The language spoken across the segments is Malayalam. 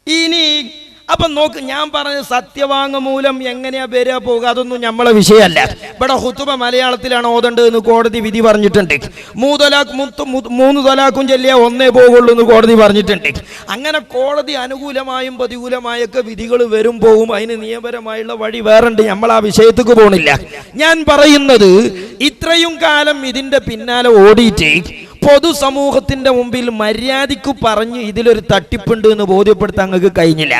ഇനി അപ്പം നോക്ക്, ഞാൻ പറഞ്ഞ സത്യവാങ്മൂലം എങ്ങനെയാ വരിക പോകുക അതൊന്നും നമ്മളെ വിഷയമല്ല. ഇവിടെ ഹുതുബ മലയാളത്തിലാണ് ഓതേണ്ടതെന്ന് കോടതി വിധി പറഞ്ഞിട്ടുണ്ട്. 3 തലാഖും ചൊല്ലിയാൽ 1 പോകുള്ളൂ എന്ന് കോടതി പറഞ്ഞിട്ടുണ്ട്. അങ്ങനെ കോടതി അനുകൂലമായും പ്രതികൂലമായൊക്കെ വിധികൾ വരും പോകും. അതിന് നിയമപരമായുള്ള വഴി വേറുണ്ട്. നമ്മൾ ആ വിഷയത്തേക്ക് പോണില്ല. ഞാൻ പറയുന്നത്, ഇത്രയും കാലം ഇതിന്റെ പിന്നാലെ ഓടിയിട്ട് പൊതുസമൂഹത്തിന്റെ മുമ്പിൽ മര്യാദയ്ക്ക് പറഞ്ഞ് ഇതിലൊരു തട്ടിപ്പുണ്ട് എന്ന് ബോധ്യപ്പെടുത്താൻ നിങ്ങൾക്ക് കഴിഞ്ഞില്ല.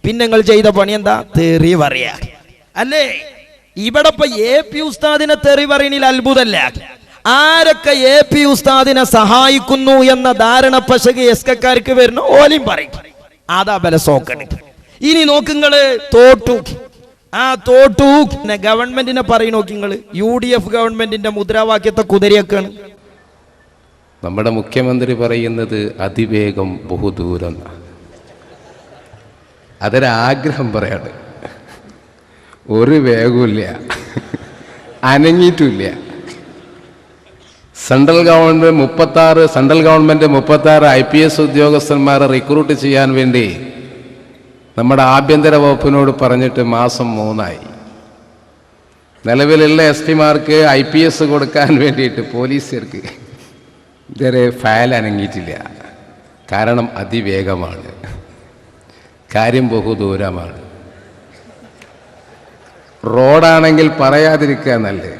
പിന്നെ നിങ്ങൾ ചെയ്ത പണി എന്താ? തെറി പറയാ അല്ലേ? ഇവിടെ ഇപ്പൊ AP ഉസ്താദിനെ തെറി പറയണിൽ അത്ഭുതമല്ല. ആരൊക്കെ AP ഉസ്താദിനെ സഹായിക്കുന്നു എന്ന ധാരണ പശക് എസ്കക്കാർക്ക് വരുന്നു ഓലിയും പറയും. അതാ ബല സോക്കണ്. ഇനി നോക്കുങ്ങള് തോട്ടു. തോട്ടു ഗവൺമെന്റിനെ പറയും. നോക്കിങ്ങള് UDF ഗവൺമെന്റിന്റെ മുദ്രാവാക്യത്തെ കുതിരയൊക്കെയാണ്. നമ്മുടെ മുഖ്യമന്ത്രി പറയുന്നത് അതിവേഗം ബഹുദൂരം. അതൊരാഗ്രഹം പറയാണ്. ഒരു വേഗമില്ല, അനങ്ങിയിട്ടില്ല. സെൻട്രൽ ഗവൺമെന്റ് 36 IPS ഉദ്യോഗസ്ഥന്മാരെ റിക്രൂട്ട് ചെയ്യാൻ വേണ്ടി നമ്മുടെ ആഭ്യന്തര വകുപ്പിനോട് പറഞ്ഞിട്ട് മാസം 3ആയി. നിലവിലുള്ള SPമാർക്ക് IPS കൊടുക്കാൻ വേണ്ടിയിട്ട് പോലീസുകാർക്ക് ഇതുവരെ ഫയൽ അനങ്ങിയിട്ടില്ല. കാരണം അതിവേഗമാണ്, കാര്യം ബഹുദൂരമാണ്. റോഡാണെങ്കിൽ പറയാതിരിക്കുക നല്ലത്.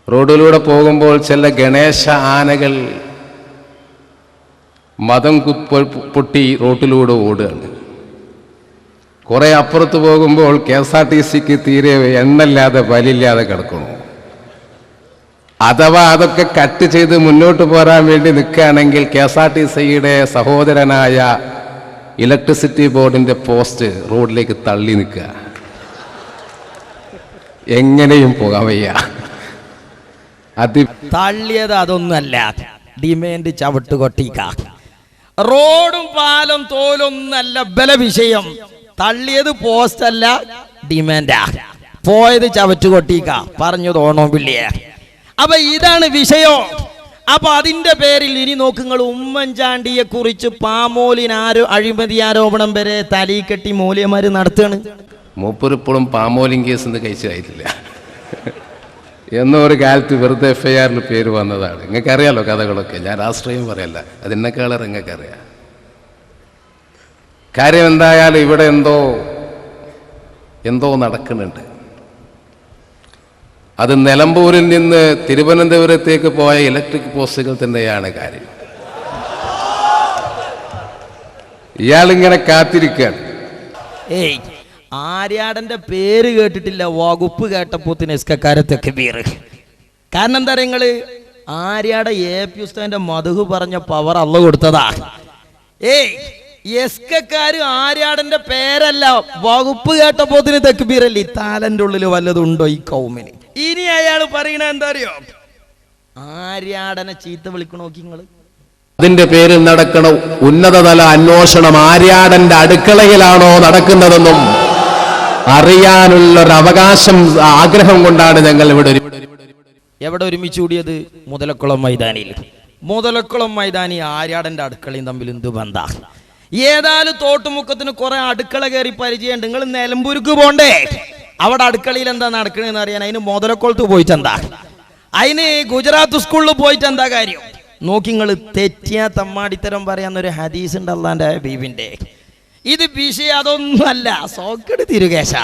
റോഡിലൂടെ പോകുമ്പോൾ ചില ഗണേശ ആനകൾ മതം പൊട്ടി റോഡിലൂടെ ഓടുകയാണ്. കുറെ അപ്പുറത്ത് പോകുമ്പോൾ KSRTCക്ക് തീരെ എണ്ണല്ലാതെ വലില്ലാതെ കിടക്കണു. അഥവാ അതൊക്കെ കട്ട് ചെയ്ത് മുന്നോട്ട് പോരാൻ വേണ്ടി നിൽക്കുകയാണെങ്കിൽ KSRTCയുടെ സഹോദരനായ ഇലക്ട്രിസിറ്റി ബോർഡിന്റെ പോസ്റ്റ് റോഡിലേക്ക് തള്ളി നിൽക്കുക. എങ്ങനെയും പോകാൻ വയ്യ. തള്ളിയത് അതൊന്നല്ല, ഡിമാൻഡ് ചവിട്ട് കൊട്ടിക്ക. റോഡും പാലം തോലൊന്നല്ല ബല വിഷയം. തള്ളിയത് പോസ്റ്റ് അല്ല, ഡിമാൻഡാ. പോയത് ചവറ്റ് കൊട്ടിക്ക. പറഞ്ഞു തോണോ പിള്ളിയ. അപ്പൊ ഇതാണ് വിഷയം. അപ്പൊ അതിന്റെ പേരിൽ ഇനി നോക്കുങ്ങൾ ഉമ്മൻചാണ്ടിയെ കുറിച്ച് അഴിമതി ആരോപണം വരെ തലീക്കെട്ടി മൂല്യമാര് നടത്തുകയാണ്. മൂപ്പരിപ്പോഴും പാമോലിംഗ് കേസ് കഴിച്ചു കഴിഞ്ഞില്ല എന്നൊരു കാലത്ത് വെറുതെ FIRൽ പേര് വന്നതാണ്. നിങ്ങൾക്കറിയാലോ കഥകളൊക്കെ. ഞാൻ രാഷ്ട്രീയം പറയല്ല, അതിനേക്കാളേറെ നിങ്ങൾക്കറിയാം. കാര്യം എന്തായാലും ഇവിടെ എന്തോ നടക്കുന്നുണ്ട്. അത് നിലമ്പൂരിൽ നിന്ന് തിരുവനന്തപുരത്തേക്ക് പോയ ഇലക്ട്രിക് പോസ്റ്റുകൾ തന്നെയാണ് കാര്യം. ഇയാളിങ്ങനെ കാത്തിരിക്കുകയാണ്. ആര്യാടന്റെ പേര് കേട്ടിട്ടില്ല, വകുപ്പ് കേട്ടപ്പോത്തിന് എസ്കക്കാരത്തൊക്കെ പേര്. കാരണം എന്താ നിങ്ങള് ആര്യാടെ AP ഉസ്താദിന്റെ മധു പറഞ്ഞ പവർ അള്ള കൊടുത്തതാ. എസ്കക്കാര് ആര്യാടന്റെ പേരല്ല, വകുപ്പ് കേട്ടപ്പോത്തിന് തെക്കുബീറല്ലേ. താലന്റെ ഉള്ളിൽ വല്ലതുണ്ടോ ഈ കൗമിന്? ഇനി അയാൾ പറയണ എന്താ അറിയോ? ആര്യാടനെ ചീത്ത വിളിക്കണോ നിങ്ങള്? അതിന്റെ പേരിൽ നടക്കണ ഉന്നതതല അന്വേഷണം ആര്യാടന്റെ അടുക്കളയിലാണോ നടക്കുന്നതെന്നും അറിയാനുള്ളൊരു അവകാശം, ആഗ്രഹം കൊണ്ടാണ് ഞങ്ങൾ എവിടെ ഒരുമിച്ച് കൂടിയത്? മുതലക്കുളം മൈതാനിയിൽ. മുതലക്കുളം മൈതാനി ആര്യാടന്റെ അടുക്കളയും തമ്മിൽ എന്ത് ബന്ധ? ഏതായാലും തോട്ടുമുക്കത്തിന് കുറെ അടുക്കള കയറി പരിചയമുണ്ട്. നിങ്ങൾ നിലമ്പൂർക്ക് പോണ്ടേ? അവിടെ അടുക്കളയിൽ എന്താ നടക്കണെന്ന് അറിയാൻ അതിന് മുതലക്കുളത്ത് പോയിട്ട് എന്താ? അതിന് ഗുജറാത്ത് സ്കൂളിൽ പോയിട്ട് എന്താ കാര്യം? നോക്കി നിങ്ങൾ തെറ്റിയ തമ്മാടിത്തരം പറയാന്നൊരു ഹദീസ് ഉണ്ട് അള്ളാന്റെ ഹബീബിന്റെ. ഇത് വിഷയം അതൊന്നുമല്ല, സോക്കട് തിരുകേശ.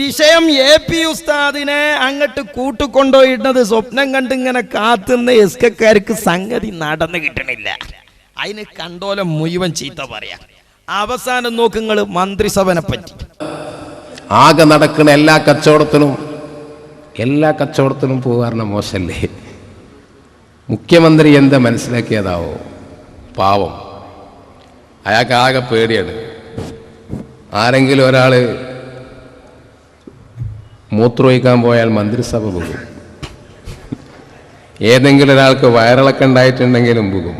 വിഷയം AP ഉസ്താദിനെ അങ്ങോട്ട് കൂട്ടുകൊണ്ടുപോയിട്ടത് സ്വപ്നം കണ്ടിങ്ങനെ കാത്തുന്ന എസ്കക്കാർക്ക് സംഗതി നടന്നു കിട്ടണില്ല. അതിന് കണ്ടോലം മുഴുവൻ ചീത്ത പറയാ. അവസാനം നോക്കുങ്ങള് മന്ത്രിസഭനെ പറ്റി. ആകെ നടക്കുന്ന എല്ലാ കച്ചവടത്തിനും പോകാറുണ്ട്. മോശല്ലേ? മുഖ്യമന്ത്രി എന്താ മനസ്സിലാക്കിയതാവോ? പാവം, അയാൾക്ക് ആകെ പേടിയാണ്. ആരെങ്കിലും ഒരാൾ മൂത്രമൊഴിക്കാൻ പോയാൽ മന്ത്രിസഭ പോകും. ഏതെങ്കിലും ഒരാൾക്ക് വയറിളക്കം ഉണ്ടായിട്ടുണ്ടെങ്കിലും പോകും.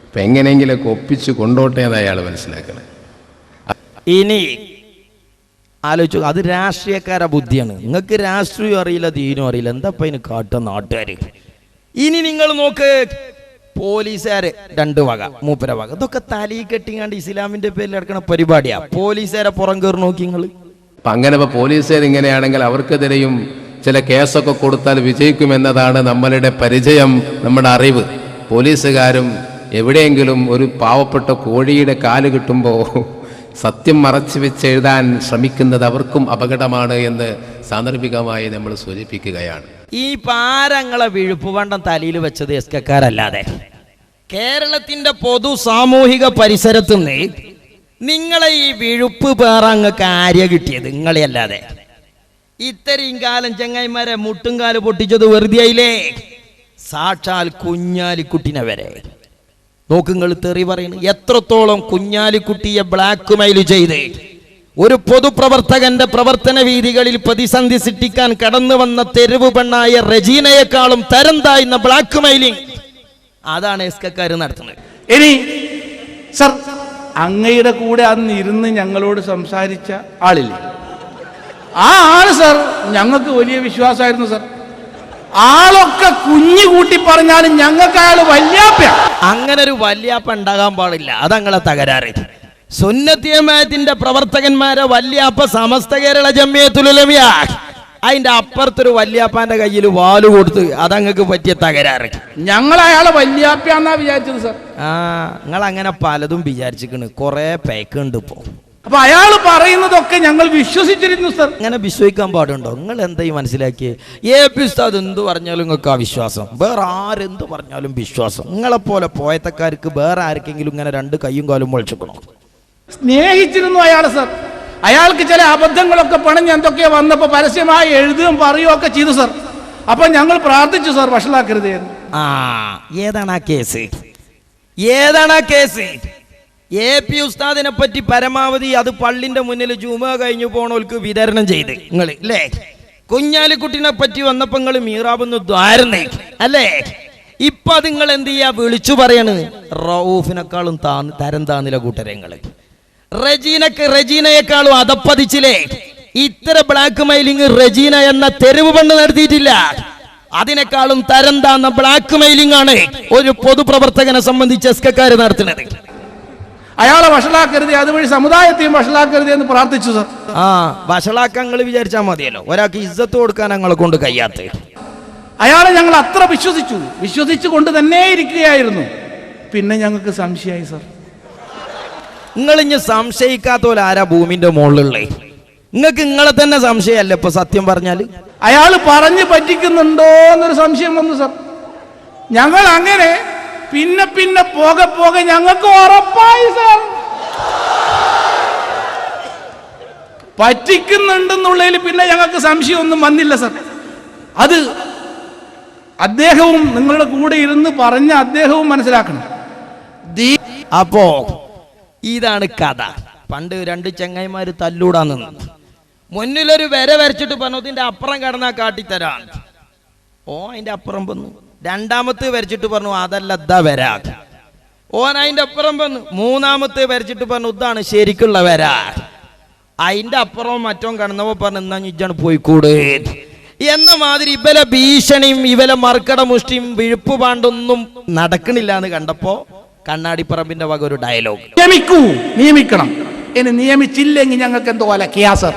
അപ്പം എങ്ങനെയെങ്കിലൊക്കെ ഒപ്പിച്ച് കൊണ്ടോട്ടെ എന്ന് അയാൾ മനസ്സിലാക്കണം. ഇനി ആലോചിച്ചു, അത് രാഷ്ട്രീയക്കാരെ ബുദ്ധിയാണ്. നിങ്ങൾക്ക് രാഷ്ട്രീയം അറിയില്ല, ദീനും അറിയില്ല, എന്താ ഇപ്പം അതിന് കാട്ടുന്ന നാട്ടുകാർ. ഇനി നിങ്ങൾ നോക്ക്, പോലീസുകാര് 2 വക, മൂപ്പര വക. ഇതൊക്കെ തലീ കെട്ടിങ്ങാണ്ട് ഇസ്ലാമിന്റെ പേരിൽ നടക്കുന്ന പരിപാടിയാ. പോലീസുകാരെ പുറം കയറി നോക്കി നിങ്ങൾ. അപ്പൊ അങ്ങനെ പോലീസുകാർ ഇങ്ങനെയാണെങ്കിൽ അവർക്കെതിരെയും ചില കേസൊക്കെ കൊടുത്താൽ വിജയിക്കുമെന്നതാണ് നമ്മളുടെ പരിചയം, നമ്മുടെ അറിവ്. പോലീസുകാരും എവിടെയെങ്കിലും ഒരു പാവപ്പെട്ട കോഴിയുടെ കാല് കിട്ടുമ്പോൾ സത്യം മറച്ചു വെച്ച് എഴുതാൻ ശ്രമിക്കുന്നത് അവർക്കും അപകടമാണ് എന്ന് സാന്ദർഭികമായി നമ്മൾ സൂചിപ്പിക്കുകയാണ്. ഈ പാരങ്ങളെ വിഴുപ്പുവണ്ടം തലയിൽ വെച്ചത് എസ്കക്കാരല്ലാതെ കേരളത്തിന്റെ പൊതു സാമൂഹിക പരിസരത്ത് നിന്ന് നിങ്ങളെ ഈ വിഴുപ്പ് പേറങ്ങക്ക് ആര്യ കിട്ടിയത് നിങ്ങളെ അല്ലാതെ. ഇത്രയും കാലം ചങ്ങായിമാരെ മുട്ടുംകാല് പൊട്ടിച്ചത് വെറുതെ ആയില്ലേ? സാക്ഷാൽ കുഞ്ഞാലിക്കുട്ടിനെ വരെ നോക്കുങ്ങൾ തെറി പറയുന്നു. എത്രത്തോളം കുഞ്ഞാലിക്കുട്ടിയെ ബ്ലാക്ക് മെയിൽ ചെയ്ത് ഒരു പൊതുപ്രവർത്തകന്റെ പ്രവർത്തന രീതികളിൽ പ്രതിസന്ധി സൃഷ്ടിക്കാൻ കടന്നു വന്ന തെരുവ് പെണ്ണായ റജീനയെക്കാളും തരം താഴ്ന്ന ബ്ലാക്ക് മെയിലിംഗ് അതാണ് എസ്കക്കാർ നടത്തുന്നത്. ഇനി സർ, അങ്ങയുടെ കൂടെ അന്ന് ഇരുന്ന് ഞങ്ങളോട് സംസാരിച്ച ആളില്ലേ, ആ ആള് സർ ഞങ്ങൾക്ക് വലിയ വിശ്വാസമായിരുന്നു സർ. ആളൊക്കെ കുഞ്ഞു കൂട്ടി പറഞ്ഞാലും ഞങ്ങൾക്ക് അയാൾ വല്യാപ്പ. അങ്ങനെ ഒരു വല്യാപ്പ ഉണ്ടാകാൻ പാടില്ല, അതങ്ങളെ തകരാറ്. സുന്നത്തിയമായത്തിന്റെ പ്രവർത്തകന്മാരെ വല്യാപ്പ സമസ്ത കേരള ജമിയത്തുൽ ഉലമ, അതിന്റെ അപ്പുറത്തൊരു വല്യാപ്പാന്റെ കയ്യിൽ വാല് കൊടുത്ത്, അതങ്ങൾക്ക് പറ്റിയ തകരാറ്. ഞങ്ങൾ അയാളെ വല്യാപ്പയാന്നാ വിചാരിച്ചത് സർ. നിങ്ങൾ അങ്ങനെ പലതും വിചാരിച്ചിക്കണ്, കൊറേ പേക്കുണ്ട് ഇപ്പോ. അപ്പൊ അയാൾ പറയുന്നതൊക്കെ ഞങ്ങൾ വിശ്വസിച്ചിരുന്നു സർ. അങ്ങനെ വിശ്വസിക്കാൻ പാടുണ്ടോ? നിങ്ങൾ എന്താ ഈ മനസ്സിലാക്കിയേ? AP ഉസ്താദ് എന്ത് പറഞ്ഞാലും നിങ്ങൾക്ക് ആ വിശ്വാസം, വേറെ ആരെന്ത് പറഞ്ഞാലും വിശ്വാസം. നിങ്ങളെപ്പോലെ പോയത്തക്കാർക്ക് വേറെ ആർക്കെങ്കിലും ഇങ്ങനെ 2 കൈയും കാലും മുളച്ചിക്കണോ? സ്നേഹിച്ചിരുന്നു അയാൾ സർ. അയാൾക്ക് ചില അബദ്ധങ്ങളൊക്കെ പണിഞ്ഞ് എന്തൊക്കെ വന്നപ്പോ പരസ്യമായി എഴുതുകയും പറയുകയൊക്കെ ചെയ്തു സർ. അപ്പൊ ഞങ്ങൾ പ്രാർത്ഥിച്ചു സർ, വഷളാക്കരുത്. ഏതാണ് ആ കേസ്? ഏതാണ് ആ കേസ്? AP ഉസ്താദിനെ പറ്റി പരമാവധി അത് പള്ളിന്റെ മുന്നിൽ ജുമുഅ കഴിഞ്ഞു പോണവർക്ക് വിതരണം ചെയ്ത് നിങ്ങൾ അല്ലേ? കുഞ്ഞാലിക്കുട്ടിനെ പറ്റി വന്നപ്പോ നിങ്ങൾ മീറാബെന്ന് ദ്വാരന്നേ അല്ലേ? ഇപ്പൊ നിങ്ങൾ എന്ത് ചെയ്യാ? വിളിച്ചു പറയണ് റൌഫിനെക്കാളും തരം താന്നില കൂട്ടരങ്ങള്. റജീനയെക്കാളും അതപ്പതിച്ചില്ലേ? ഇത്ര ബ്ലാക്ക് മെയിലിംഗ് റജീന എന്ന തെരുവ് പെണ്ണ് നടത്തിയിട്ടില്ല. അതിനേക്കാളും തരം താന്ന ബ്ലാക്ക് മെയിലിംഗ് ആണ് ഒരു പൊതുപ്രവർത്തകനെ സംബന്ധിച്ച് എസ്കക്കാര് നടത്തുന്നത്. അയാളെ വഷളാക്കരുത്, അതുവഴി സമുദായത്തെയും വഷളാക്കരുത് എന്ന് പ്രാർത്ഥിച്ചു സർ. വഷളാക്കാൻ നിങ്ങൾ വിചാരിച്ചാൽ മതിയല്ലോ, ഒരാൾക്ക് ഇസ്സത്ത് കൊടുക്കാൻ ഞങ്ങളെ കൊണ്ട് കഴിയാത്ത. അയാളെ ഞങ്ങൾ അത്ര വിശ്വസിച്ചു കൊണ്ട് തന്നെ ഇരിക്കുകയായിരുന്നു. പിന്നെ ഞങ്ങൾക്ക് സംശയമായി സർ. നിങ്ങൾ ഇനി സംശയിക്കാത്ത പോലെ ആരാ ഭൂമിന്റെ മുകളിലുള്ളേ? നിങ്ങൾക്ക് നിങ്ങളെ തന്നെ സംശയമല്ലേ ഇപ്പൊ സത്യം പറഞ്ഞാല്? അയാൾ പറഞ്ഞു പറ്റിക്കുന്നുണ്ടോ എന്നൊരു സംശയം വന്നു സർ. ഞങ്ങൾ അങ്ങനെ പിന്നെ പോകെ ഞങ്ങൾക്ക് ഉറപ്പായി സർ പറ്റിക്കുന്നുണ്ടെന്നുള്ളതിൽ പിന്നെ ഞങ്ങൾക്ക് സംശയമൊന്നും വന്നില്ല സർ. അത് അദ്ദേഹവും നിങ്ങളുടെ കൂടെ ഇരുന്ന് പറഞ്ഞ അദ്ദേഹവും മനസ്സിലാക്കണം. അപ്പോ ഇതാണ് കഥ. പണ്ട് 2 ചങ്ങായിമാര് തല്ലൂടാൻ നിന്നു. മുന്നിലൊരു വര വരച്ചിട്ട് പറഞ്ഞു ഇതിന്റെ അപ്പുറം കടന്നാ കാട്ടിത്തരാൻ. അതിന്റെ അപ്പുറം വന്നു. രണ്ടാമത്തെ വരച്ചിട്ട് പറഞ്ഞു അതല്ല ഇതാ വരാ. അതിന്റെ അപ്പുറം വന്നു. മൂന്നാമത്തെ വരച്ചിട്ട് പറഞ്ഞു ഇതാണ് ശരിക്കുള്ള വരാ. അതിന്റെ അപ്പുറം മറ്റോ കടന്നപ്പോ പറഞ്ഞു എന്നാ ഇജ്ജാണ് പോയിക്കൂടെ എന്ന മാതിരി ഇവലെ ഭീഷണിയും ഇവലെ മർക്കട മുഷ്ടിയും വിഴുപ്പ് പാണ്ടൊന്നും നടക്കണില്ല എന്ന് കണ്ടപ്പോ കണ്ണാടിപ്പറമ്പിന്റെ വക ഒരു ഡയലോഗ്. നിയമിക്കണം. ഇനി നിയമിച്ചില്ലെങ്കിൽ ഞങ്ങൾക്ക് എന്തോ അല്ല ക്യാസർ.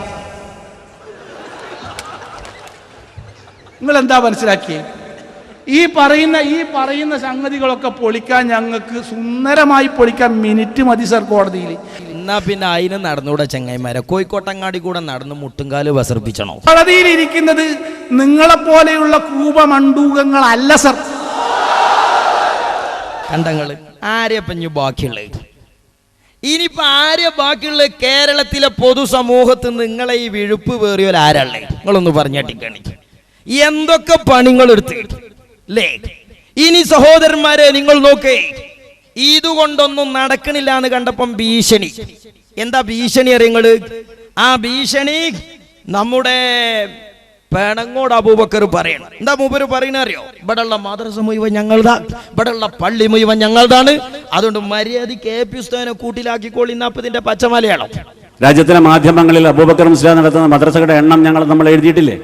നിങ്ങൾ എന്താ മനസ്സിലാക്കിയേ? ഈ പറയുന്ന സംഗതികളൊക്കെ പൊളിക്കാൻ ഞങ്ങൾക്ക് സുന്ദരമായി പൊളിക്കാൻ മിനിറ്റ് മതി സർ കോടതിയിൽ. എന്നാ പിന്നെ അതിന് നടന്നുകൂടെ ചങ്ങായിമാരെ? കോഴിക്കോട്ടങ്ങാടി കൂടെ നടന്ന് മുട്ടുംകാല് വസർപ്പിച്ചണോ? കോടതിയിൽ ഇരിക്കുന്നത് നിങ്ങളെ പോലെയുള്ള കൂപമണ്ടൂകങ്ങളല്ല സർ. കണ്ടങ്ങള് ആരെപ്പഞ്ഞു ബാക്കിയുള്ളത്? ഇനിയിപ്പോ ആരെ ബാക്കിയുള്ള കേരളത്തിലെ പൊതുസമൂഹത്തിൽ നിങ്ങളെ ഈ വിഴുപ്പ് വേറിയോൽ ആരാളേ? നിങ്ങളൊന്ന് പറഞ്ഞാട്ടിക്കണി. എന്തൊക്കെ പണികൾ എടുത്ത് അല്ലേ? ഇനി സഹോദരന്മാരെ നിങ്ങൾ നോക്കേ, ഇതുകൊണ്ടൊന്നും നടക്കണില്ല എന്ന് കണ്ടപ്പം ഭീഷണി. എന്താ ഭീഷണി അറിയങ്ങള്? ആ ഭീഷണി നമ്മുടെ പേണങ്ങോട് അബൂബക്കർ പറയണം. എന്താ മൂപ്പര് പറയുന്ന അറിയോ? ഇവിടെയുള്ള മദ്രസ മുഴുവൻ ഞങ്ങളതാ, ഇവിടെയുള്ള പള്ളി മുഴുവൻ ഞങ്ങളതാണ്, അതുകൊണ്ട് മര്യാദയ്ക്ക് AP ഉസ്താദിനെ കൂട്ടിലാക്കിക്കോളിന്നപ്പതിന്റെ പച്ച മലയാളം. രാജ്യത്തിലെ മാധ്യമങ്ങളിൽ അബൂബക്കർ മുസ്ലിയാർ നടത്തുന്ന മദ്രസകളുടെ എണ്ണം നമ്മൾ എഴുതിയിട്ടില്ലേ?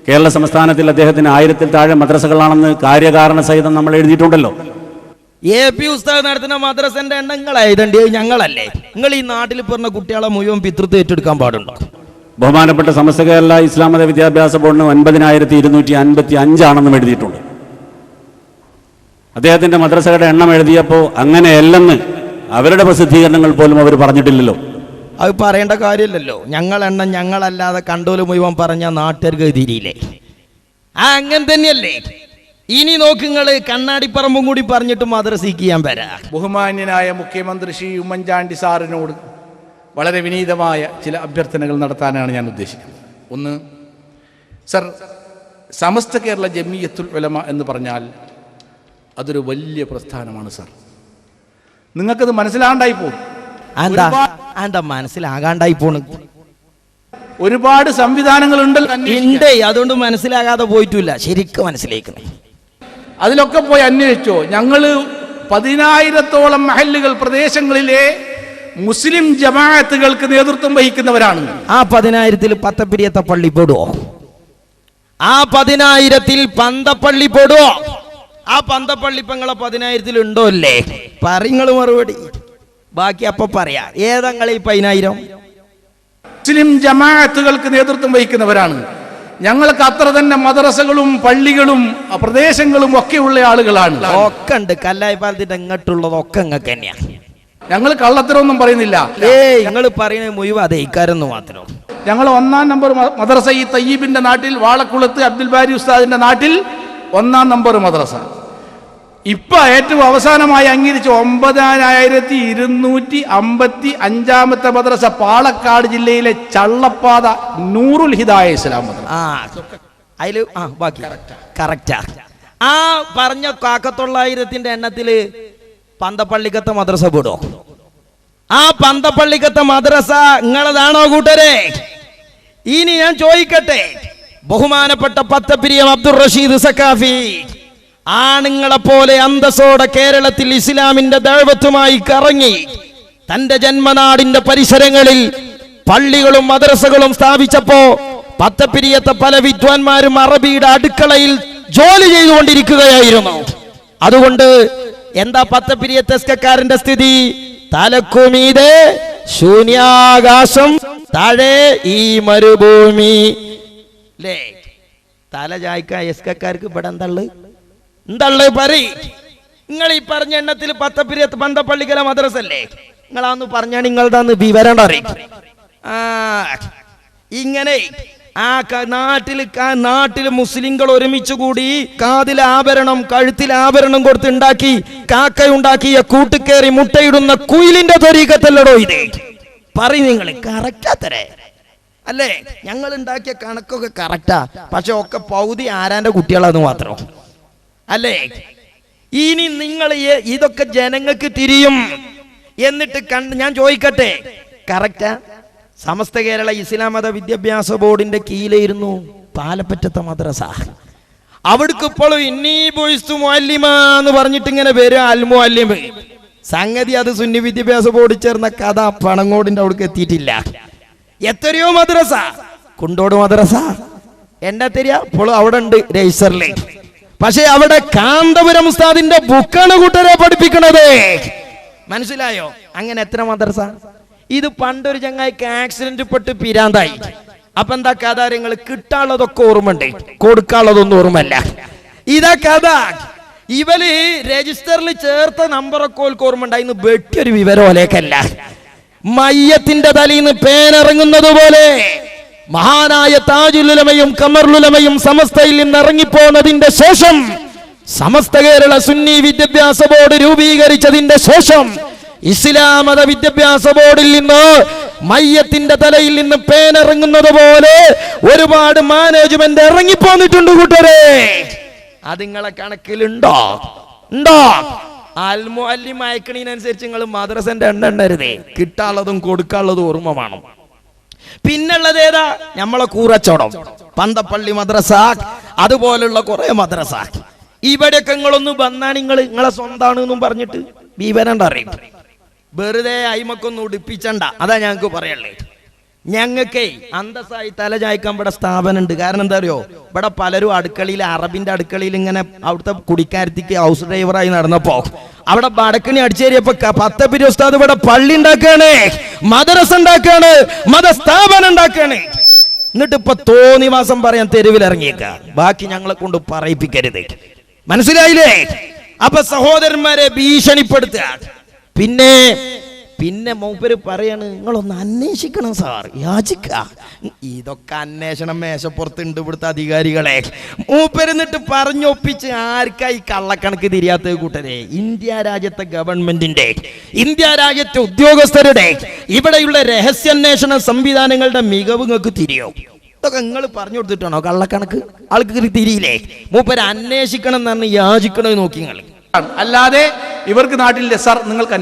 കേരള സംസ്ഥാനത്തിൽ അദ്ദേഹത്തിന് 1000-ൽ താഴെ മദ്രസകളാണെന്ന് കാര്യകാരണ സഹിതം നമ്മൾ എഴുതിയിട്ടുണ്ടല്ലോ. AP ഉസ്താദ് നടത്തുന്ന മദ്രസന്റെ എണ്ണം നിങ്ങളായതണ്ടി, ഞങ്ങളല്ലേ? നിങ്ങൾ ഈ നാട്ടിൽ പറഞ്ഞ കുട്ടികളെ മുഴുവൻ പിതൃത്വം ഏറ്റെടുക്കാൻ പാടുണ്ടോ? ബഹുമാനപ്പെട്ട സമസ്ത കേരള ഇസ്ലാം മത വിദ്യാഭ്യാസ ബോർഡിന് 9255 ആണെന്നും എഴുതിയിട്ടുണ്ട്. അദ്ദേഹത്തിന്റെ മദ്രസകളുടെ എണ്ണം എഴുതിയപ്പോൾ അങ്ങനെയല്ലെന്ന് അവരുടെ പ്രസിദ്ധീകരണങ്ങൾ പോലും അവർ പറഞ്ഞിട്ടില്ലല്ലോ. അത് പറയേണ്ട കാര്യമില്ലല്ലോ. ഞങ്ങളെണ്ണം ഞങ്ങളല്ലാതെ കണ്ടോല് മുഴുവൻ പറഞ്ഞ നാട്ടുകാർക്ക് തിരിയില്ലേ? അങ്ങനെ തന്നെയല്ലേ? ഇനി നോക്കുങ്ങള് കണ്ണാടിപ്പറമ്പും കൂടി പറഞ്ഞിട്ട് മദ്രസയ്ക്ക് ചെയ്യാൻ വരാ. ബഹുമാന്യനായ മുഖ്യമന്ത്രി ശ്രീ ഉമ്മൻചാണ്ടി സാറിനോട് വളരെ വിനീതമായ ചില അഭ്യർത്ഥനകൾ നടത്താനാണ് ഞാൻ ഉദ്ദേശിക്കുന്നത്. ഒന്ന്, സർ, സമസ്ത കേരള ജമിയത്തുൽ ഉലമ എന്ന് പറഞ്ഞാൽ അതൊരു വലിയ പ്രസ്ഥാനമാണ് സർ. നിങ്ങൾക്കത് മനസ്സിലാണ്ടായി പോകും. എന്താ മനസ്സിലാകാണ്ടായി പോണ്? ഒരുപാട് സംവിധാനങ്ങൾ ഉണ്ടല്ലോ. അതുകൊണ്ട് മനസ്സിലാകാതെ പോയിട്ടില്ല, ശരിക്കും മനസ്സിലാക്കണേ. അതിലൊക്കെ പോയി അന്വേഷിച്ചോ. ഞങ്ങൾ 10,000-ഓളം മഹല്ലുകൾ പ്രദേശങ്ങളിലെ മുസ്ലിം ജമാഅത്തുകൾക്ക് നേതൃത്വം വഹിക്കുന്നവരാണ്. ആ 10,000-ൽ പത്തപ്പിരിയത്തെ പള്ളി പെടുവോ? ആ 10,000-ൽ പന്തപ്പള്ളി പെടുവോ? ആ പന്തപ്പള്ളി പെങ്ങളെ 10,000-ൽ ഉണ്ടോ അല്ലേ? പറങ്ങൾ മറുപടി, ബാക്കി അപ്പൊ പറയാ. ഏതങ്ങളെ ഈ 10,000? മുസ്ലിം ജമാഅത്തുകൾക്ക് നേതൃത്വം വഹിക്കുന്നവരാണ്. ഞങ്ങൾക്ക് അത്ര തന്നെ മദ്രസകളും പള്ളികളും പ്രദേശങ്ങളും ഒക്കെ ഉള്ള ആളുകളാണ്. ഒക്കെ ഉണ്ട്. കല്ലായിപ്പാലത്തിന്റെ ഇങ്ങോട്ടുള്ളതൊക്കെ ഇങ്ങക്ക് തന്നെയാ. ഞങ്ങൾ കള്ളത്തരമൊന്നും പറയുന്നില്ല. നിങ്ങൾ പറയുന്നത് മുഴുവൻ അതെ ഇക്കാരെന്ന് മാത്രം. ഞങ്ങൾ 1-ാം നമ്പർ മദ്രസ ഈ തയ്യീബിന്റെ നാട്ടിൽ, വാളക്കുളത്ത് അബ്ദുൽ ബാരി ഉസ്താദിന്റെ നാട്ടിൽ 1-ാം നമ്പർ മദ്രസ. ഇപ്പൊ ഏറ്റവും അവസാനമായി അംഗീകരിച്ച 9255 മദ്രസ പാലക്കാട് ജില്ലയിലെ ചള്ളപ്പാത നൂറുൽ ഹിദായ ഇസ്ലാം മദ്രസ. അതില് ബാക്കി കറക്റ്റാ. ആ പറഞ്ഞ 900-ന്റെ എണ്ണത്തില് പന്തപ്പള്ളിക്കത്തെ മദ്രസ പെടോ? ആ പന്തപ്പള്ളിക്കത്തെ മദ്രസ നിങ്ങളതാണോ കൂട്ടരെ? ഇനി ഞാൻ ചോദിക്കട്ടെ, ബഹുമാനപ്പെട്ട പത്തപ്പിരിയം അബ്ദുൾ റഷീദ് സക്കാഫി ആണുങ്ങളെ പോലെ അന്തസ്സോടെ കേരളത്തിൽ ഇസ്ലാമിന്റെ ദഅവത്തുമായി കറങ്ങി തന്റെ ജന്മനാടിന്റെ പരിസരങ്ങളിൽ പള്ളികളും മദ്രസകളും സ്ഥാപിച്ചപ്പോ പത്തപ്പിരിയത്തെ പല വിദ്വാൻമാരും അറബിയുടെ അടുക്കളയിൽ ജോലി ചെയ്തുകൊണ്ടിരിക്കുകയായിരുന്നു. അതുകൊണ്ട് എന്താ പത്തപ്പിരിയത്തെ എസ്കക്കാരന്റെ സ്ഥിതി? തലക്കുമീതെ ശൂന്യാകാശം, താഴെ ഈ മരുഭൂമി. ലേ, തല ചായ്ക്ക എസ്കക്കാർക്ക് ഇവിടെ എന്തള്ളു പറയ്. നിങ്ങൾ ഈ പറഞ്ഞ എണ്ണത്തിൽ പത്തപ്പിരിയത്ത് പന്തപ്പള്ളിക്കല മദ്രസല്ലേ? നിങ്ങളാന്ന് പറഞ്ഞാൽ നിങ്ങളതാന്ന് വിവരം അറിയും. ഇങ്ങനെ നാട്ടില് മുസ്ലിങ്ങൾ ഒരുമിച്ച് കൂടി കാതിൽ ആഭരണം, കഴുത്തിൽ ആഭരണം കൊടുത്തുണ്ടാക്കി കാക്കയുണ്ടാക്കിയ കൂട്ടുകേറി മുട്ടയിടുന്ന കുയിലിന്റെ ത്വരീഖത്തല്ലടോ ഇത്? പറയും നിങ്ങൾ. കറക്റ്റാത്തരേ അല്ലേ? ഞങ്ങൾ ഉണ്ടാക്കിയ കണക്കൊക്കെ കറക്റ്റാ, പക്ഷെ ഒക്കെ പൗതി ആരാന്റെ കുട്ടികളാന്ന് മാത്രം അല്ലേ? ഇനി നിങ്ങൾ ഇതൊക്കെ ജനങ്ങൾക്ക് തിരിയും എന്നിട്ട് ഞാൻ ചോദിക്കട്ടെ, കറക്റ്റാ? സമസ്ത കേരള ഇസ്ലാം മത വിദ്യാഭ്യാസ ബോർഡിന്റെ കീഴിലായിരുന്നു പാലപ്പറ്റത്തെ മദ്രസ. അവിടേക്ക് ഇപ്പോഴും ഇന്നീ ബോയ്സ് മുഅല്ലിമാന്ന് പറഞ്ഞിട്ട് ഇങ്ങനെ വരും, അൽ മുഅല്ലിം. സംഗതി അത് സുന്നി വിദ്യാഭ്യാസ ബോർഡിൽ ചേർന്ന കഥ പണങ്ങോടിന്റെ അവിടേക്ക് എത്തിയിട്ടില്ല. എത്രയോ മദ്രസ, കുണ്ടോട് മദ്രസ എന്താ തരിക ഇപ്പോഴും അവിടെ ഉണ്ട് രജിസ്റ്ററില്. പക്ഷെ അവിടെ കാന്തപുരം ഉസ്താദിന്റെ ബുക്കാണ് കൂട്ടരെ പഠിപ്പിക്കണത്. മനസ്സിലായോ? അങ്ങനെ എത്ര മദ്രസ? ഇത് പണ്ടൊരു ചങ്ങായിക്ക് ആക്സിഡന്റ് പെട്ട് പിരാന്തായി. അപ്പൊ എന്താ കഥ? നിങ്ങൾ കിട്ടാനുള്ളതൊക്കെ ഓർമ്മയുണ്ട്, കൊടുക്കാനുള്ളതൊന്നും ഓർമ്മല്ല. ഇതാ കഥ. ഇവര് രജിസ്റ്ററിൽ ചേർത്ത നമ്പറൊക്കെ ഓർമ്മയുണ്ടായിരുന്നു, വെട്ടിയൊരു വിവരം ഓലേക്കല്ല. മയ്യത്തിന്റെ തലയിന്ന് പേനിറങ്ങുന്നത് പോലെ മഹാനായ താജുലുലമയും കമറുലുലമയും സമസ്തയിൽ നിന്ന് ഇറങ്ങിപ്പോന്നതിന്റെ ശേഷം, സമസ്ത കേരള സുന്നി വിദ്യാഭ്യാസ ബോർഡ് രൂപീകരിച്ചതിന്റെ ശേഷം, ഇസ്ലാം മത വിദ്യാഭ്യാസ ബോർഡിൽ നിന്ന് മയ്യത്തിന്റെ തലയിൽ നിന്ന് പേനിറങ്ങുന്നത് പോലെ ഒരുപാട് മാനേജ്മെന്റ് ഇറങ്ങിപ്പോന്നിട്ടുണ്ട് കൂട്ടരെ. അത് നിങ്ങളെ കണക്കിലുണ്ടോ? ഉണ്ടോ? അൽമുഅല്ലിം അയക്കണീനനുസരിച്ച് നിങ്ങൾ മദ്രസന്റെ എണ്ണരുതേ. കിട്ടാനുള്ളതും കൊടുക്കാനുള്ളതും ഓർമ്മ വേണം. പിന്നുള്ളത് ഏതാ? നമ്മളെ കൂറച്ചോടം, പന്തപ്പള്ളി മദ്രസ, അതുപോലുള്ള കുറെ മദ്രസ. ഇവിടെയൊക്കെ നിങ്ങളൊന്ന് വന്നാ നിങ്ങളെ സ്വന്തമാണെന്നും പറഞ്ഞിട്ട് വിവരം അറിയും. വെറുതെ അയിമക്കൊന്നും ഉടുപ്പിച്ചണ്ട, അതാ ഞങ്ങൾക്ക് പറയല്ലേ. ഞങ്ങൾക്കേ അന്തസ്സായി തലചായ്ക്കാൻ ഇവിടെ സ്ഥാപനം ഉണ്ട്. കാരണം എന്താ അറിയോ, ഇവിടെ പലരും അടുക്കളയിൽ, അറബിന്റെ അടുക്കളയിൽ ഇങ്ങനെ അവിടുത്തെ കുടിക്കാരത്തിക്ക് ഹൗസ് ഡ്രൈവറായി നടന്നപ്പോ അവിടെ വടക്കണി അടിച്ചേരിയപ്പോ 10 പിരി ഉസ്താദ് ഇവിടെ പള്ളി ഉണ്ടാക്കാണ്, മദ്രസ ഉണ്ടാക്കാണ്, മതസ്ഥാപനം ഉണ്ടാക്കാണ്. എന്നിട്ട് ഇപ്പൊ തോന്നിവാസം പറയാൻ തെരുവിലിറങ്ങിയേക്ക. ബാക്കി ഞങ്ങളെ കൊണ്ട് പറയിപ്പിക്കരുത്, മനസ്സിലായില്ലേ? അപ്പൊ സഹോദരന്മാരെ ഭീഷണിപ്പെടുത്തുക. പിന്നെ മൂപ്പര് പറയാണ്, നിങ്ങളൊന്ന് അന്വേഷിക്കണം സാർ, യാചിക്ക. ഇതൊക്കെ അന്വേഷണം മേശപ്പുറത്തുണ്ട് ഇവിടുത്തെ അധികാരികളെ. മൂപ്പരെന്നിട്ട് പറഞ്ഞൊപ്പിച്ച് ആർക്കായി കള്ളക്കണക്ക് തിരിയാത്ത കൂട്ടരെ? ഇന്ത്യ രാജ്യത്തെ ഗവൺമെന്റിന്റെ, ഇന്ത്യ രാജ്യത്തെ ഉദ്യോഗസ്ഥരുടെ, ഇവിടെയുള്ള രഹസ്യാന്വേഷണ സംവിധാനങ്ങളുടെ മികവ് നിങ്ങൾക്ക് തിരിയോ? ഇതൊക്കെ നിങ്ങൾ പറഞ്ഞു കൊടുത്തിട്ടാണോ കള്ളക്കണക്ക്? ആൾക്ക് തിരിയില്ലേ? മൂപ്പര് അന്വേഷിക്കണം എന്നാണ് യാചിക്കണോ നോക്കി നിങ്ങൾ. അല്ലാതെ ഇവർക്ക് നാട്ടിലില്ല സാർ, നിങ്ങൾക്ക്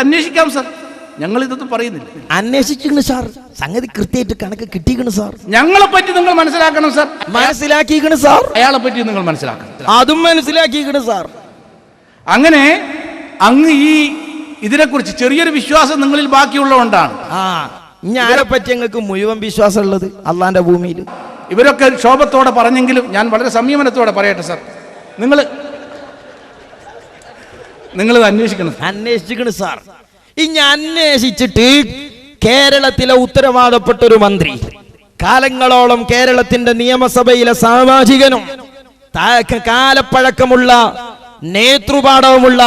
അന്വേഷിക്കാം സാർ, ഞങ്ങൾ ഇതൊന്നും പറയുന്നില്ല. അന്വേഷിച്ചിരിക്കണ് സാർ, സംഗതി കൃത്യമായിട്ട് കണക്ക് കിട്ടിയിരിക്കണ് സാർ. ഞങ്ങളെ പറ്റി നിങ്ങൾ മനസ്സിലാക്കണം സാർ. മനസ്സിലാക്കിയിരിക്കണ് സാർ. അയാളെ പറ്റി നിങ്ങൾ മനസ്സിലാക്കണം, അതും മനസ്സിലാക്കിയിരിക്കണ് സാർ. അങ്ങനെ അങ്ങ് ഇതിനെക്കുറിച്ച് ചെറിയൊരു വിശ്വാസം നിങ്ങളിൽ ബാക്കിയുള്ളതുകൊണ്ടാണ്. ഞാനെ പറ്റി ഞങ്ങൾക്ക് മുഴുവൻ വിശ്വാസം ഉള്ളത് അള്ളാന്റെ ഭൂമിയിൽ. ഇവരൊക്കെ ക്ഷോഭത്തോടെ പറഞ്ഞെങ്കിലും ഞാൻ വളരെ സംയമനത്തോടെ പറയട്ടെ സാർ, നിങ്ങൾ അന്വേഷിക്കണം സാർ. ഇനി അന്വേഷിച്ചിട്ട് കേരളത്തിലെ ഉത്തരവാദപ്പെട്ട ഒരു മന്ത്രി, കാലങ്ങളോളം കേരളത്തിന്റെ നിയമസഭയിലെ സാമാജികനും കാലപ്പഴക്കമുള്ള നേതൃപാഠവുമുള്ള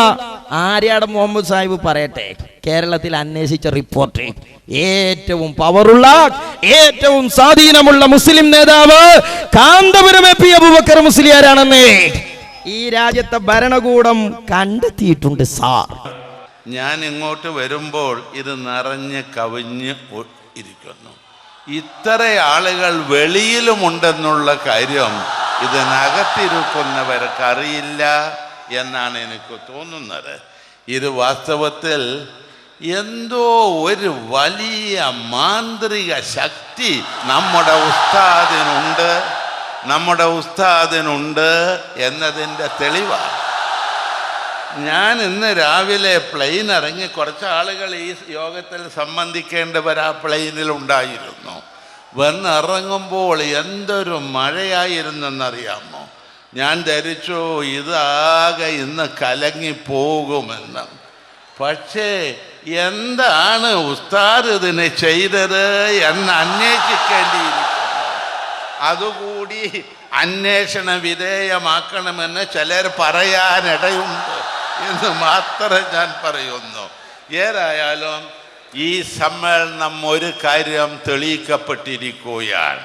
ആര്യാട് മുഹമ്മദ് സാഹിബ് പറയട്ടെ, കേരളത്തിൽ അന്വേഷിച്ച റിപ്പോർട്ട് ഏറ്റവും പവറുള്ള, ഏറ്റവും സ്വാധീനമുള്ള മുസ്ലിം നേതാവ് കാന്തപുരം എ.പി. അബൂബക്കർ മുസ്ലിയാരാണെന്ന് ഈ രാജ്യത്തെ ഭരണകൂടം കണ്ടെത്തിയിട്ടുണ്ട് സാർ. ഞാൻ ഇങ്ങോട്ട് വരുമ്പോൾ ഇത് നിറഞ്ഞ് കവിഞ്ഞ് ഇരിക്കുന്നു. ഇത്ര ആളുകൾ വെളിയിലുമുണ്ടെന്നുള്ള കാര്യം ഇതിനകത്തിരിക്കുന്നവർക്ക് അറിയില്ല എന്നാണ് എനിക്ക് തോന്നുന്നത്. ഇത് വാസ്തവത്തിൽ എന്തോ ഒരു വലിയ മാന്ത്രിക ശക്തി നമ്മുടെ ഉസ്താദിനുണ്ട് എന്നതിൻ്റെ തെളിവാണ്. ഞാൻ ഇന്ന് രാവിലെ പ്ലെയിൻ ഇറങ്ങി, കുറച്ച് ആളുകൾ ഈ യോഗത്തിൽ സംബന്ധിക്കേണ്ടവർ ആ പ്ലെയിനിലുണ്ടായിരുന്നു. വന്നിറങ്ങുമ്പോൾ എന്തൊരു മഴയായിരുന്നെന്നറിയാമോ? ഞാൻ ധരിച്ചു ഇതാകെ ഇന്ന് കലങ്ങിപ്പോകുമെന്ന്. പക്ഷേ എന്താണ് ഉസ്താദ് ഇതിന് ചെയ്തത് എന്ന് അന്വേഷിക്കേണ്ടിയിരിക്കുന്നു. അതുകൂടി അന്വേഷണ വിധേയമാക്കണമെന്ന് ചിലർ പറയാനിടയുണ്ട് എന്ന് മാത്രമേ ഞാൻ പറയുന്നു. ഏതായാലും ഈ സമ്മേളനം ഒരു കാര്യം തെളിയിക്കപ്പെട്ടിരിക്കുകയാണ്.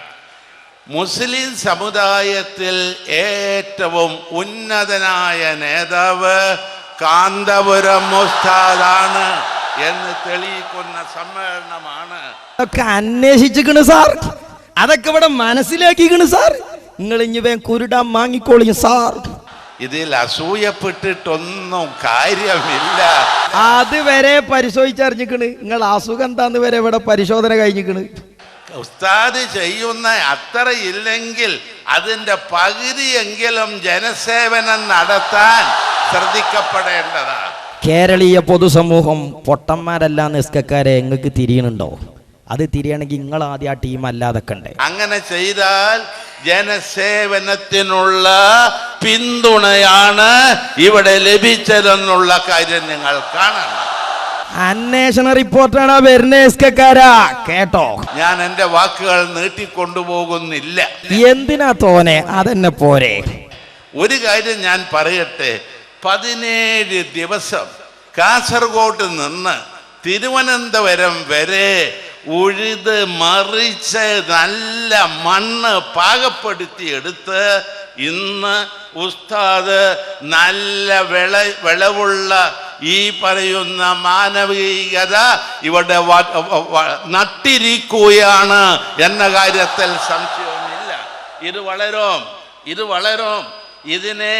മുസ്ലിം സമുദായത്തിൽ ഏറ്റവും ഉന്നതനായ നേതാവ് കാന്തപുരം ഉസ്താദാണ് എന്ന് തെളിയിക്കുന്ന സമ്മേളനമാണ്. അതൊക്കെ അന്വേഷിച്ചിരിക്കണ് സാർ, അതൊക്കെ ഇവിടെ മനസ്സിലാക്കിക്കണ് സാർ. നിങ്ങൾ ഇനി കുരുടാൻ വാങ്ങിക്കോളിയും സാർ. ഇതിൽ അസൂയപ്പെട്ടിട്ടൊന്നും കാര്യമില്ല. അതുവരെ പരിശോധിച്ചറിഞ്ഞിക്കണ്. നിങ്ങൾ അസുഖം എന്താന്ന് വരെ ഇവിടെ പരിശോധന കഴിഞ്ഞിക്കണ്. ഉസ്താദ് ചെയ്യുന്ന അത്ര ഇല്ലെങ്കിൽ അതിൻ്റെ പകുതിയെങ്കിലും ജനസേവനം നടത്താൻ ശ്രദ്ധിക്കപ്പെടേണ്ടതാണ്. കേരളീയ പൊതുസമൂഹം പൊട്ടന്മാരല്ല നിസ്കക്കാരെ നിങ്ങൾക്ക് തിരിയണുണ്ടോ? അത് തിരിയണമെങ്കിൽ നിങ്ങൾ ആദ്യം ആ ടീം അല്ലാതെ കണ്ടേ. അങ്ങനെ ചെയ്താൽ ജനസേവനത്തിനുള്ള പിന്തുണയാണ് ഇവിടെ ലഭിച്ചതെന്നുള്ള കാര്യം നിങ്ങൾ കാണണം. അന്വേഷണ റിപ്പോർട്ടാണ് വരുന്നേസ്കാരാ, കേട്ടോ? ഞാൻ എൻ്റെ വാക്കുകൾ നീട്ടിക്കൊണ്ടുപോകുന്നില്ല. എന്തിനാ തോനെ, അതെന്നെ പോരെ. ഒരു കാര്യം ഞാൻ പറയട്ടെ. 17 ദിവസം കാസർഗോഡ് നിന്ന് തിരുവനന്തപുരം വരെ ഉഴുത് മറിച്ച് നല്ല മണ്ണ് പാകപ്പെടുത്തി എടുത്ത് ഇന്ന് ഉസ്താദ് നല്ല വിളവുള്ള ഈ പറയുന്ന മാനവികത ഇവിടെ നട്ടിരിക്കുകയാണ് എന്ന കാര്യത്തിൽ സംശയമില്ല. ഇത് വളരും. ഇതിനെ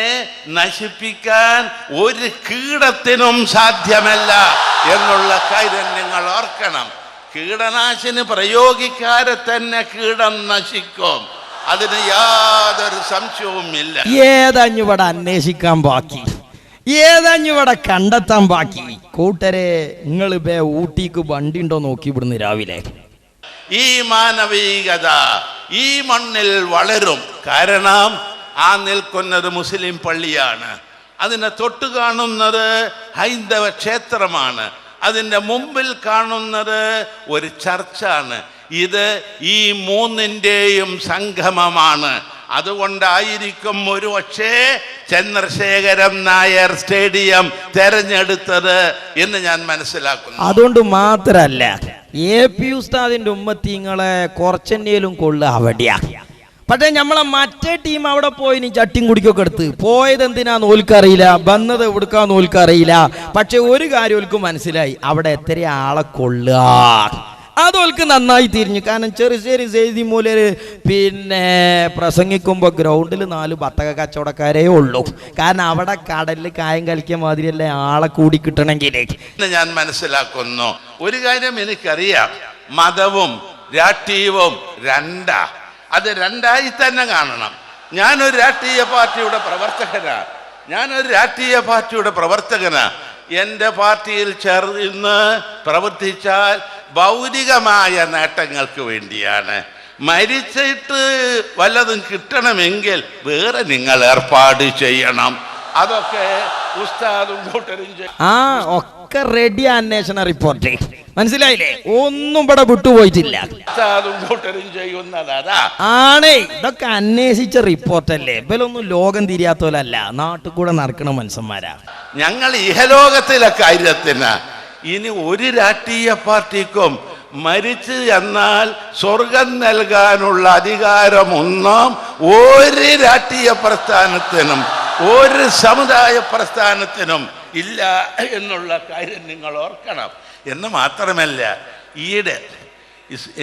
നശിപ്പിക്കാൻ ഒരു കീടത്തിനും സാധ്യമല്ല എന്നുള്ള കാര്യം നിങ്ങൾ ഓർക്കണം. കീടനാശിനി പ്രയോഗിക്കാതെ തന്നെ കീടം നശിക്കും, അതിന് യാതൊരു സംശയവുമില്ല. ഏതഞ്ഞുവിടെ അന്വേഷിക്കാൻ ബാക്കി, ഏതഞ്ഞുവിടെ കണ്ടെത്താൻ ബാക്കി? കൂട്ടരെ, നിങ്ങൾ ഊട്ടിക്ക് വണ്ടി ഉണ്ടോ നോക്കി ഇവിടുന്ന് രാവിലെ. ഈ മാനവികത ഈ മണ്ണിൽ വളരും. കാരണം ആ നിൽക്കുന്നത് മുസ്ലിം പള്ളിയാണ്, അതിനെ തൊട്ട് കാണുന്നത് ഹൈന്ദവ ക്ഷേത്രമാണ്, അതിൻ്റെ മുമ്പിൽ കാണുന്നത് ഒരു ചർച്ചാണ്. ഇത് ഈ മൂന്നിൻ്റെയും സംഗമമാണ്. അതുകൊണ്ടായിരിക്കും ഒരു പക്ഷേ ചന്ദ്രശേഖരൻ നായർ സ്റ്റേഡിയം തെരഞ്ഞെടുത്തത് എന്ന് ഞാൻ മനസ്സിലാക്കുന്നു. അതുകൊണ്ട് മാത്രല്ല AP ഉസ്താദിന്റെ ഉമ്മത്തിങ്ങളെ കുറച്ചെന്നേലും കൊള്ളുക അവിടെയാ. പക്ഷെ നമ്മളെ മറ്റേ ടീം അവിടെ പോയി ചട്ടിയും കുടിക്കൊക്കെ എടുത്ത് പോയത് എന്തിനാന്ന് ഓൽക്കറിയില്ല, വന്നത് എവിടുക്കാന്ന് ഓൽക്കറിയില്ല. പക്ഷെ ഒരു കാര്യം ഓൽക്ക് മനസ്സിലായി, അവിടെ എത്ര ആളെ കൊള്ളുക അതോൽക്ക് നന്നായി തിരിഞ്ഞു. കാരണം ചെറിയ സെയ്തി മൂലര് പിന്നെ പ്രസംഗിക്കുമ്പോൾ ഗ്രൗണ്ടിൽ 4 ബത്തക കച്ചവടക്കാരേ ഉള്ളൂ. കാരണം അവിടെ കടലിൽ കായം കളിക്കാൻ മാതിരിയല്ലേ ആളെ കൂടി കിട്ടണമെങ്കിൽ. ഞാൻ മനസ്സിലാക്കുന്നു ഒരു കാര്യം എനിക്കറിയാം, മതവും രാഷ്ട്രീയവും രണ്ടാ. അത് രണ്ടായി തന്നെ കാണണം. ഞാനൊരു രാഷ്ട്രീയ പ്രവർത്തകനാ. എൻ്റെ പാർട്ടിയിൽ ചേർന്ന് പ്രവർത്തിച്ചാൽ ഭൗതികമായ നേട്ടങ്ങൾക്ക് വേണ്ടിയാണ്. മരിച്ചിട്ട് വല്ലതും കിട്ടണമെങ്കിൽ വേറെ നിങ്ങൾ ഏർപ്പാട് ചെയ്യണം. അതൊക്കെ ഉസ്താദും കൂട്ടരും ഒക്കെ റെഡി. അന്വേഷണ റിപ്പോർട്ട് മനസ്സിലായില്ലേ, ഒന്നും ഇവിടെ വിട്ടുപോയിട്ടില്ല. ഉസ്താദും കൂട്ടരും ചെയ്യുന്നതാ ആണേ, ഇതൊക്കെ അന്വേഷിച്ച റിപ്പോർട്ടല്ലേ. ഇവലൊന്നും ലോകം തിരിയാത്തോലല്ല, നാട്ടിൽ കൂടെ നടക്കണ മനുഷ്യന്മാരാ. ഞങ്ങൾ ഇഹലോകത്തിലെ കാര്യത്തിന് ഇനി ഒരു രാഷ്ട്രീയ പാർട്ടിക്കും മരിച്ചു എന്നാൽ സ്വർഗം നൽകാനുള്ള അധികാരമൊന്നും ഒരു രാഷ്ട്രീയ പ്രസ്ഥാനത്തിനും ഒരു സമുദായ പ്രസ്ഥാനത്തിനും ഇല്ല എന്നുള്ള കാര്യം നിങ്ങൾ ഓർക്കണം. എന്ന് മാത്രമല്ല, ഈയിടെ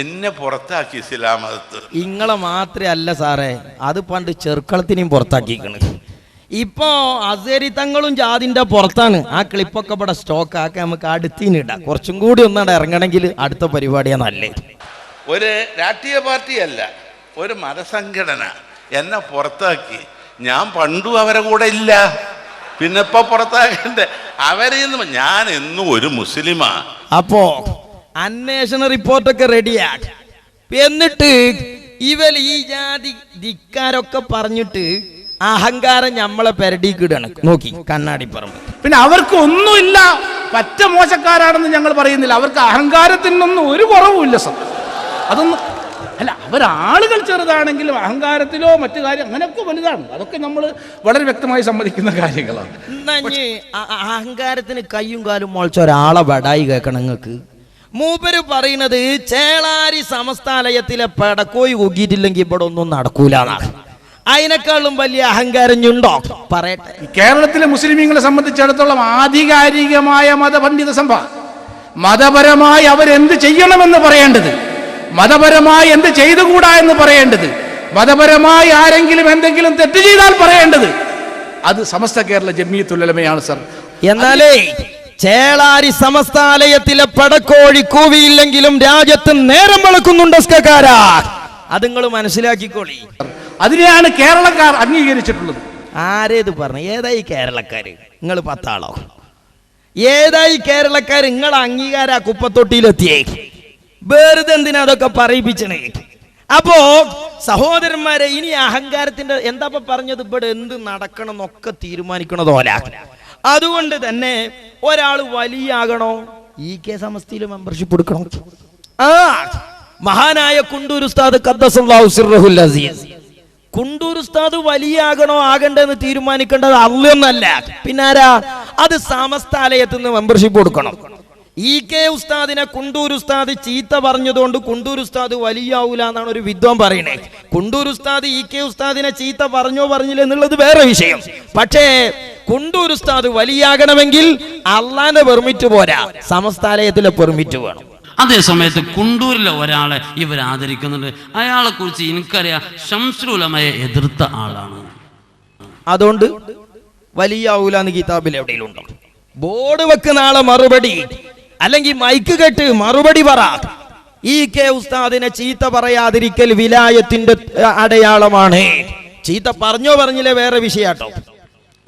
എന്നെ പുറത്താക്കി ഇസ്ലാം മതത്തിൽ. ഇങ്ങളെ മാത്രമേ അല്ല സാറേ, അത് പണ്ട് ചെറുക്കളത്തിനെയും പുറത്താക്കിക്കണ്. ഇപ്പോ അസേരി തങ്ങളും ജാതിന്റെ പുറത്താണ്. ആ ക്ലിപ്പൊക്കെ ഇവിടെ സ്റ്റോക്ക് ആക്കി നമുക്ക് അടുത്തിനിടാം. കുറച്ചും കൂടി ഒന്നാണ് ഇറങ്ങണമെങ്കിൽ അടുത്ത പരിപാടിയാ നല്ലേ. ഒരു രാഷ്ട്രീയ പാർട്ടിയല്ല, ഒരു മതസംഘടന എന്നെ പുറത്താക്കി. ഞാൻ പണ്ടും അവരെ കൂടെ ഇല്ല, പിന്നെ ഇപ്പൊ പുറത്താക്കണ്ടേ അവരെന്ന്. ഞാൻ എന്നും ഒരു മുസ്ലിമാ. അപ്പോ അന്വേഷണ റിപ്പോർട്ടൊക്കെ റെഡിയാക്കി. എന്നിട്ട് ഈ ജാതി ധിക്കാരൊക്കെ പറഞ്ഞിട്ട് അഹങ്കാരം നമ്മളെ പെരടിക്കിടാണ്. നോക്കി കണ്ണാടി പറമ്പ്. പിന്നെ അവർക്ക് ഒന്നുമില്ല, പറ്റ മോശക്കാരാണെന്ന് ഞങ്ങൾ പറയുന്നില്ല. അവർക്ക് അഹങ്കാരത്തിനൊന്നും ഒരു കുറവുമില്ല സർ. അതൊന്നും അല്ല, അവരാളുകൾ ചെറുതാണെങ്കിലും അഹങ്കാരത്തിലോ മറ്റു കാര്യം അങ്ങനെയൊക്കെ വലുതാണ്. അതൊക്കെ നമ്മൾ വളരെ വ്യക്തമായി സമ്മതിക്കുന്ന കാര്യങ്ങളാണ്. അഹങ്കാരത്തിന് കയ്യും കാലും മുളച്ച ഒരാളെ വടായി കേൾക്കണം നിങ്ങൾക്ക്. മൂപ്പര് പറയുന്നത് ചേളാരി സമസ്താലയത്തിലെ പടക്കോയി ഊക്കിയിട്ടില്ലെങ്കിൽ ഇവിടെ ഒന്നും നടക്കൂലെന്നാണ്. അതിനേക്കാളും വലിയ അഹങ്കാരം ഉണ്ടോ പറയട്ടെ. കേരളത്തിലെ മുസ്ലിമീങ്ങളെ സംബന്ധിച്ചിടത്തോളം ആധികാരികമായ മതപണ്ഡിത സഭ മതപരമായി അവരെന്ത് ചെയ്യണമെന്ന് പറയേണ്ടത്, മതപരമായി എന്ത് ചെയ്തുകൂടാ എന്ന് പറയേണ്ടത്, മതപരമായി ആരെങ്കിലും എന്തെങ്കിലും തെറ്റ് ചെയ്താൽ പറയേണ്ടത് അത് സമസ്ത കേരള ജംഇയ്യത്തുൽ ഉലമയാണ് സർ. എന്നാലേ ചേളാരി സമസ്താലയത്തിലെ പടക്കോഴി കൂവിയില്ലെങ്കിലും രാജ്യത്ത് നേരം വെളുക്കുന്നുണ്ട് സ്കക്കാരാ. അത് നിങ്ങൾ മനസ്സിലാക്കിക്കോളി. അതിനെയാണ് കേരളക്കാർ അംഗീകരിച്ചിട്ടുള്ളത്. ആരേത് പറഞ്ഞു? ഏതായി കേരളക്കാര്? നിങ്ങൾ 10 ആളോ? ഏതായി കേരളക്കാർ? നിങ്ങൾ അംഗീകാര കുപ്പത്തൊട്ടിയിലെത്തിയേ. വെറുതെ എന്തിനാ അതൊക്കെ പറയിപ്പിച്ചണേ? അപ്പോ സഹോദരന്മാരെ, ഇനി അഹങ്കാരത്തിന്റെ എന്താ പറഞ്ഞത്, ഇവിടെ എന്ത് നടക്കണം എന്നൊക്കെ തീരുമാനിക്കണതോല. അതുകൊണ്ട് തന്നെ ഒരാൾ വലിയാകണോ, EK സമസ്തയിൽ മെമ്പർഷിപ്പ് എടുക്കണം. മഹാനായ കുണ്ടൂർ ഉസ്താദ് ഖദ്ദസല്ലാഹു സിർറഹുൽ അസീസ്, കുണ്ടൂർ ഉസ്താദ് വലിയാകണോ ആകണ്ടെന്ന് തീരുമാനിക്കേണ്ടത് അള്ളയൊന്നല്ല, പിന്നാരാ? അത് സമസ്താലയത്തിൽ നിന്ന് മെമ്പർഷിപ്പ് കൊടുക്കണം. EK ഉസ്താദിനെ കുണ്ടൂർ ഉസ്താദ് ചീത്ത പറഞ്ഞതുകൊണ്ട് കുണ്ടൂർ ഉസ്താദ് വലിയാവൂല എന്നാണ് ഒരു വിദ്വാൻ പറയണേ. കുണ്ടൂർ ഉസ്താദ് EK ഉസ്താദിനെ ചീത്ത പറഞ്ഞോ പറഞ്ഞില്ല എന്നുള്ളത് വേറെ വിഷയം. പക്ഷേ കുണ്ടൂർ ഉസ്താദ് വലിയാകണമെങ്കിൽ അള്ളാന്റെ പെർമിറ്റ് പോരാ, സമസ്താലയത്തിലെ പെർമിറ്റ് വേണം. അതേ സമയത്ത് കുണ്ടൂരിലെ ഒരാളെ ഇവർ ആദരിക്കുന്നുണ്ട്. അയാളെ കുറിച്ച് എനിക്കറിയാം, ശംസുൽ ഉലമയെ എതിർത്ത ആളാണ്. അതുകൊണ്ട് വലിയാവൂലെന്ന് കിതാബിൽ എവിടെയും ഉണ്ടോ? ബോർഡ് വെക്കുന്ന ആളെ മറുപടി, അല്ലെങ്കിൽ മൈക്ക് കെട്ട് മറുപടി പറ. EK ഉസ്താദിനെ ചീത്ത പറയാതിരിക്കൽ വിലായത്തിന്റെ അടയാളമാണ്. ചീത്ത പറഞ്ഞോ പറഞ്ഞില്ലേ വേറെ വിഷയാട്ടോ.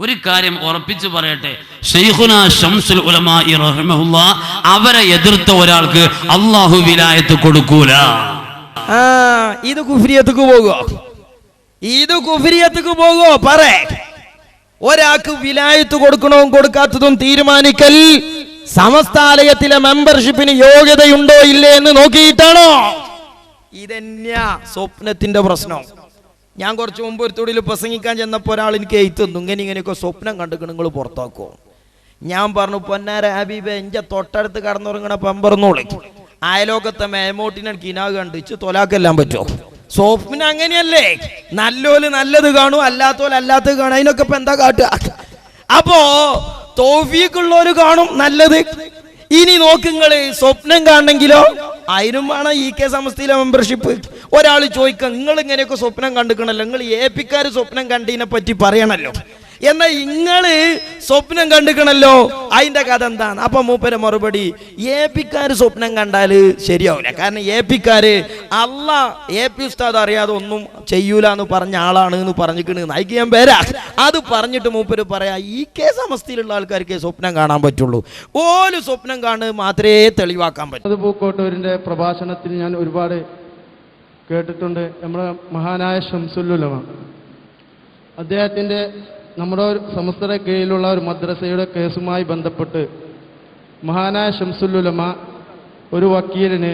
ഒരു കാര്യം ഉറപ്പിച്ചു പറയട്ടെ, ശൈഖുനാ ശംസുൽ ഉലമാഇ റഹിമഹുല്ലാ അവരെ എതിർത്ത ഒരാൾക്ക് അല്ലാഹു വിലായത്ത് കൊടുക്കൂല. ഇത് കുഫ്രിയത്തേക്ക് പോകുമോ? ഇത് കുഫ്രിയത്തേക്ക് പോകുമോ? പറ. ഒരാൾക്ക് വിലായത്ത് കൊടുക്കണവും കൊടുക്കാത്തതും തീരുമാനിക്കൽ സമസ്താലയത്തിലെ മെമ്പർഷിപ്പിന് യോഗ്യതയുണ്ടോ ഇല്ലേ എന്ന് നോക്കിയിട്ടാണോ? ഇതന്നെയാ സ്വപ്നത്തിന്റെ പ്രശ്നം. ഞാൻ കുറച്ച് മുമ്പ് ഒരു തൊടിയിൽ പ്രസംഗിക്കാൻ ചെന്നപ്പോൾ ഒരാൾ എനിക്ക് എഴുത്ത് തന്നു, ഇങ്ങനെയൊക്കെ സ്വപ്നം കണ്ടിട്ട് നിങ്ങൾ പുറത്താക്കുമോ? ഞാൻ പറഞ്ഞു, പൊന്നാര ഹബീബെ, എൻ്റെ തൊട്ടടുത്ത് കടന്നുറങ്ങണ പെമ്പറന്നോളി അയലോകത്തെ മേമോട്ടിനെ കിനാവ് കണ്ടിച്ച് തൊലാക്കെല്ലാം പറ്റുമോ? സ്വപ്നം അങ്ങനെയല്ലേ, നല്ലോല് നല്ലത് കാണും, അല്ലാത്തോല് അല്ലാത്തത് കാണും. അതിനൊക്കെ ഇപ്പൊ എന്താ കാട്ടുക? അപ്പോ തൗഫീഖുള്ളവര് കാണും നല്ലത്. ഇനി നോക്കുങ്ങള് സ്വപ്നം കാണണമെങ്കിലോ അതിനും വേണം EK സമസ്തയിലെ മെമ്പർഷിപ്പ്. ഒരാൾ ചോദിക്കാം, നിങ്ങൾ ഇങ്ങനെയൊക്കെ സ്വപ്നം കണ്ടിക്കണല്ലോ, നിങ്ങൾ AP-ക്കാർ സ്വപ്നം കണ്ടതിനെ പറ്റി പറയണല്ലോ, എന്നാൽ നിങ്ങള് സ്വപ്നം കണ്ടിക്കണല്ലോ, അതിന്റെ കഥ എന്താണ്? അപ്പൊ മൂപ്പരെ മറുപടി, AP-ക്കാർ സ്വപ്നം കണ്ടാല് ശരിയാവില്ല. കാരണം AP-ക്കാര് AP ഉസ്താദ് അറിയാതെ ഒന്നും ചെയ്യൂല എന്ന് പറഞ്ഞ ആളാണ് എന്ന് പറഞ്ഞിക്കണ്. നയിക്കാൻ പേരാ. അത് പറഞ്ഞിട്ട് മൂപ്പര് പറയാ, EK സമസ്തയിലുള്ള ആൾക്കാർക്ക് സ്വപ്നം കാണാൻ പറ്റുള്ളൂ, ഓല് സ്വപ്നം കാണുന്നത് മാത്രമേ തെളിവാക്കാൻ പറ്റൂ. അത് പൂക്കോട്ടൂരിന്റെ പ്രഭാഷണത്തിൽ ഞാൻ ഒരുപാട് കേട്ടിട്ടുണ്ട്. നമ്മുടെ മഹാനായ ശംസുൽ ഉലമ അദ്ദേഹത്തിന്റെ നമ്മുടെ സമസ്തയുടെ കീഴിലുള്ള ഒരു മദ്രസയുടെ കേസുമായി ബന്ധപ്പെട്ട് മഹാനായ ശംസുൽ ഉലമ ഒരു വക്കീലിന്,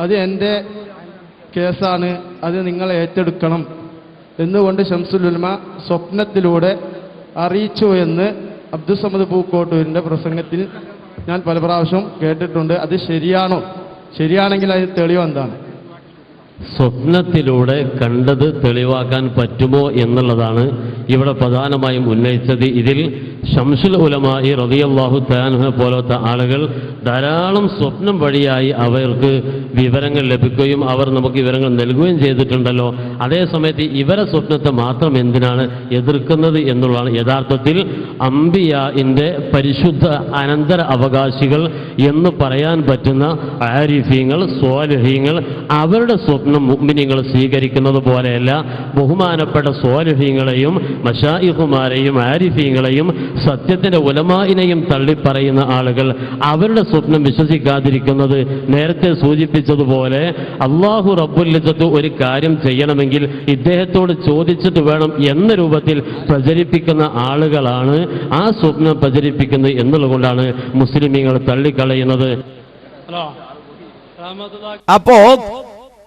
അത് എൻ്റെ കേസാണ്, അത് നിങ്ങൾ ഏറ്റെടുക്കണം എന്നുകൊണ്ട് ശംസുൽ ഉലമ സ്വപ്നത്തിലൂടെ അറിയിച്ചു എന്ന് അബ്ദുസമദ് പൂക്കോട്ടൂരിൻ്റെ പ്രസംഗത്തിൽ ഞാൻ പല പ്രാവശ്യം കേട്ടിട്ടുണ്ട്. അത് ശരിയാണോ? ശരിയാണെങ്കിൽ അതിന് തെളിവ് എന്താണ്? സ്വപ്നത്തിലൂടെ കണ്ടത് തെളിവാക്കാൻ പറ്റുമോ എന്നുള്ളതാണ് ഇവിടെ പ്രധാനമായും ഉന്നയിച്ചത്. ഇതിൽ ശംസുൽ ഉലമാഇ റളിയല്ലാഹു തആല പോലത്തെ ആളുകൾ ധാരാളം സ്വപ്നം വഴിയായി അവർക്ക് വിവരങ്ങൾ ലഭിക്കുകയും അവർ നമുക്ക് വിവരങ്ങൾ നൽകുകയും ചെയ്തിട്ടുണ്ടല്ലോ. അതേസമയത്ത് ഇവരെ സ്വപ്നത്തെ മാത്രം എന്തിനാണ് എതിർക്കുന്നത് എന്നുള്ളതാണ്. യഥാർത്ഥത്തിൽ അംബിയാഇന്റെ പരിശുദ്ധ അനന്തര അവകാശികൾ എന്ന് പറയാൻ പറ്റുന്ന ആരിഫീങ്ങൾ, സ്വാലിഹീങ്ങൾ അവരുടെ സ്വപ്നം മുഅ്മിനീങ്ങൾ സ്വീകരിക്കുന്നത് പോലെയല്ല. ബഹുമാനപ്പെട്ട സ്വാലിഹീങ്ങളെയും മശായിഖുമാരെയും ആരിഫീങ്ങളെയും സത്യത്തിന്റെ ഉലമാഇനെയും തള്ളിപ്പറയുന്ന ആളുകൾ അവരുടെ സ്വപ്നം വിശ്വസിക്കാതിരിക്കുന്നത് നേരത്തെ സൂചിപ്പിച്ചതുപോലെ അല്ലാഹു റബ്ബുൽ ഇസ്സത്ത് ഒരു കാര്യം ചെയ്യണമെങ്കിൽ ഇദ്ദേഹത്തോട് ചോദിച്ചിട്ട് വേണം എന്ന രൂപത്തിൽ പ്രചരിപ്പിക്കുന്ന ആളുകളാണ് ആ സ്വപ്നം പ്രചരിപ്പിക്കുന്നത് എന്നുള്ളതുകൊണ്ടാണ് മുസ്ലിമീങ്ങൾ തള്ളിക്കളയുന്നത്. അപ്പോ